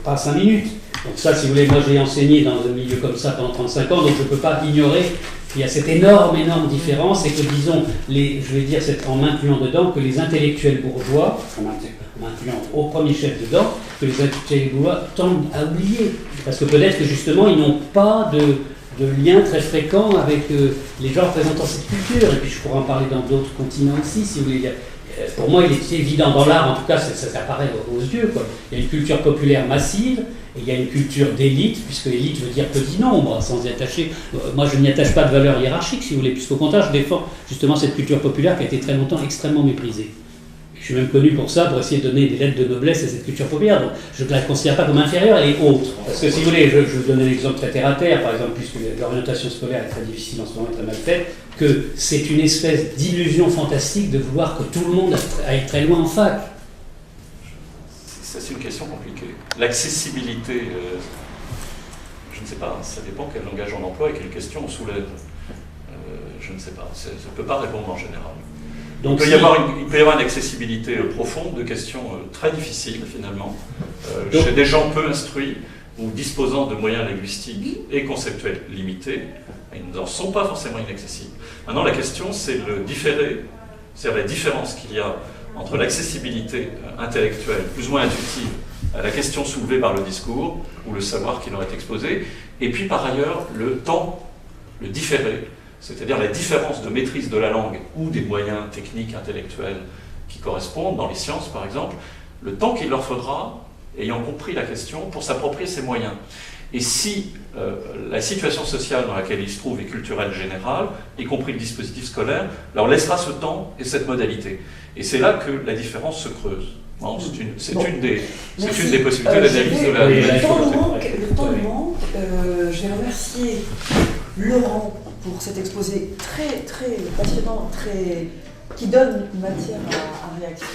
pas 5 minutes. Donc ça, si vous voulez, moi j'ai enseigné dans un milieu comme ça pendant 35 ans, donc je ne peux pas ignorer qu'il y a cette énorme différence et que disons, je vais dire en m'incluant dedans, que les intellectuels bourgeois, en m'incluant au premier chef dedans, que les intellectuels bourgeois tendent à oublier. Parce que peut-être que justement, ils n'ont pas de lien très fréquent avec les gens représentant cette culture, et puis je pourrais en parler dans d'autres continents aussi, si vous voulez. Pour moi, il est évident dans l'art, en tout cas, ça apparaît aux yeux, quoi. Il y a une culture populaire massive, et il y a une culture d'élite, puisque élite veut dire petit nombre, sans y attacher. Moi, je n'y attache pas de valeur hiérarchique, si vous voulez, puisqu'au contraire, je défends justement cette culture populaire qui a été très longtemps extrêmement méprisée. Je suis même connu pour ça, pour essayer de donner des lettres de noblesse à cette culture populaire. Donc je ne la considère pas comme inférieure, elle est autre. Parce que si vous voulez, je vais vous donner un exemple très terre à terre, par exemple, puisque l'orientation scolaire est très difficile en ce moment, est très mal faite, que c'est une espèce d'illusion fantastique de vouloir que tout le monde aille très loin en fac. Ça, c'est une question compliquée. L'accessibilité, je ne sais pas, ça dépend quel langage on emploie et quelle question on soulève. Je ne sais pas, je ne peux pas répondre en général. Donc, il peut y avoir une accessibilité profonde de questions très difficiles finalement, chez des gens peu instruits ou disposant de moyens linguistiques et conceptuels limités. Ils n'en sont pas forcément inaccessibles. Maintenant, la question, c'est le différé, c'est-à-dire la différence qu'il y a entre l'accessibilité intellectuelle, plus ou moins intuitive, à la question soulevée par le discours ou le savoir qui leur est exposé, et puis par ailleurs le temps, le différé, c'est-à-dire la différence de maîtrise de la langue ou des moyens techniques, intellectuels qui correspondent, dans les sciences par exemple, le temps qu'il leur faudra, ayant compris la question, pour s'approprier ces moyens. Et si la situation sociale dans laquelle ils se trouvent est culturelle générale, y compris le dispositif scolaire, leur laissera ce temps et cette modalité. Et c'est là que la différence se creuse. Bon, c'est une des possibilités d'analyse de la Le temps nous manque. Je vais remercier Laurent pour cet exposé très, très passionnant, qui donne matière à réaction.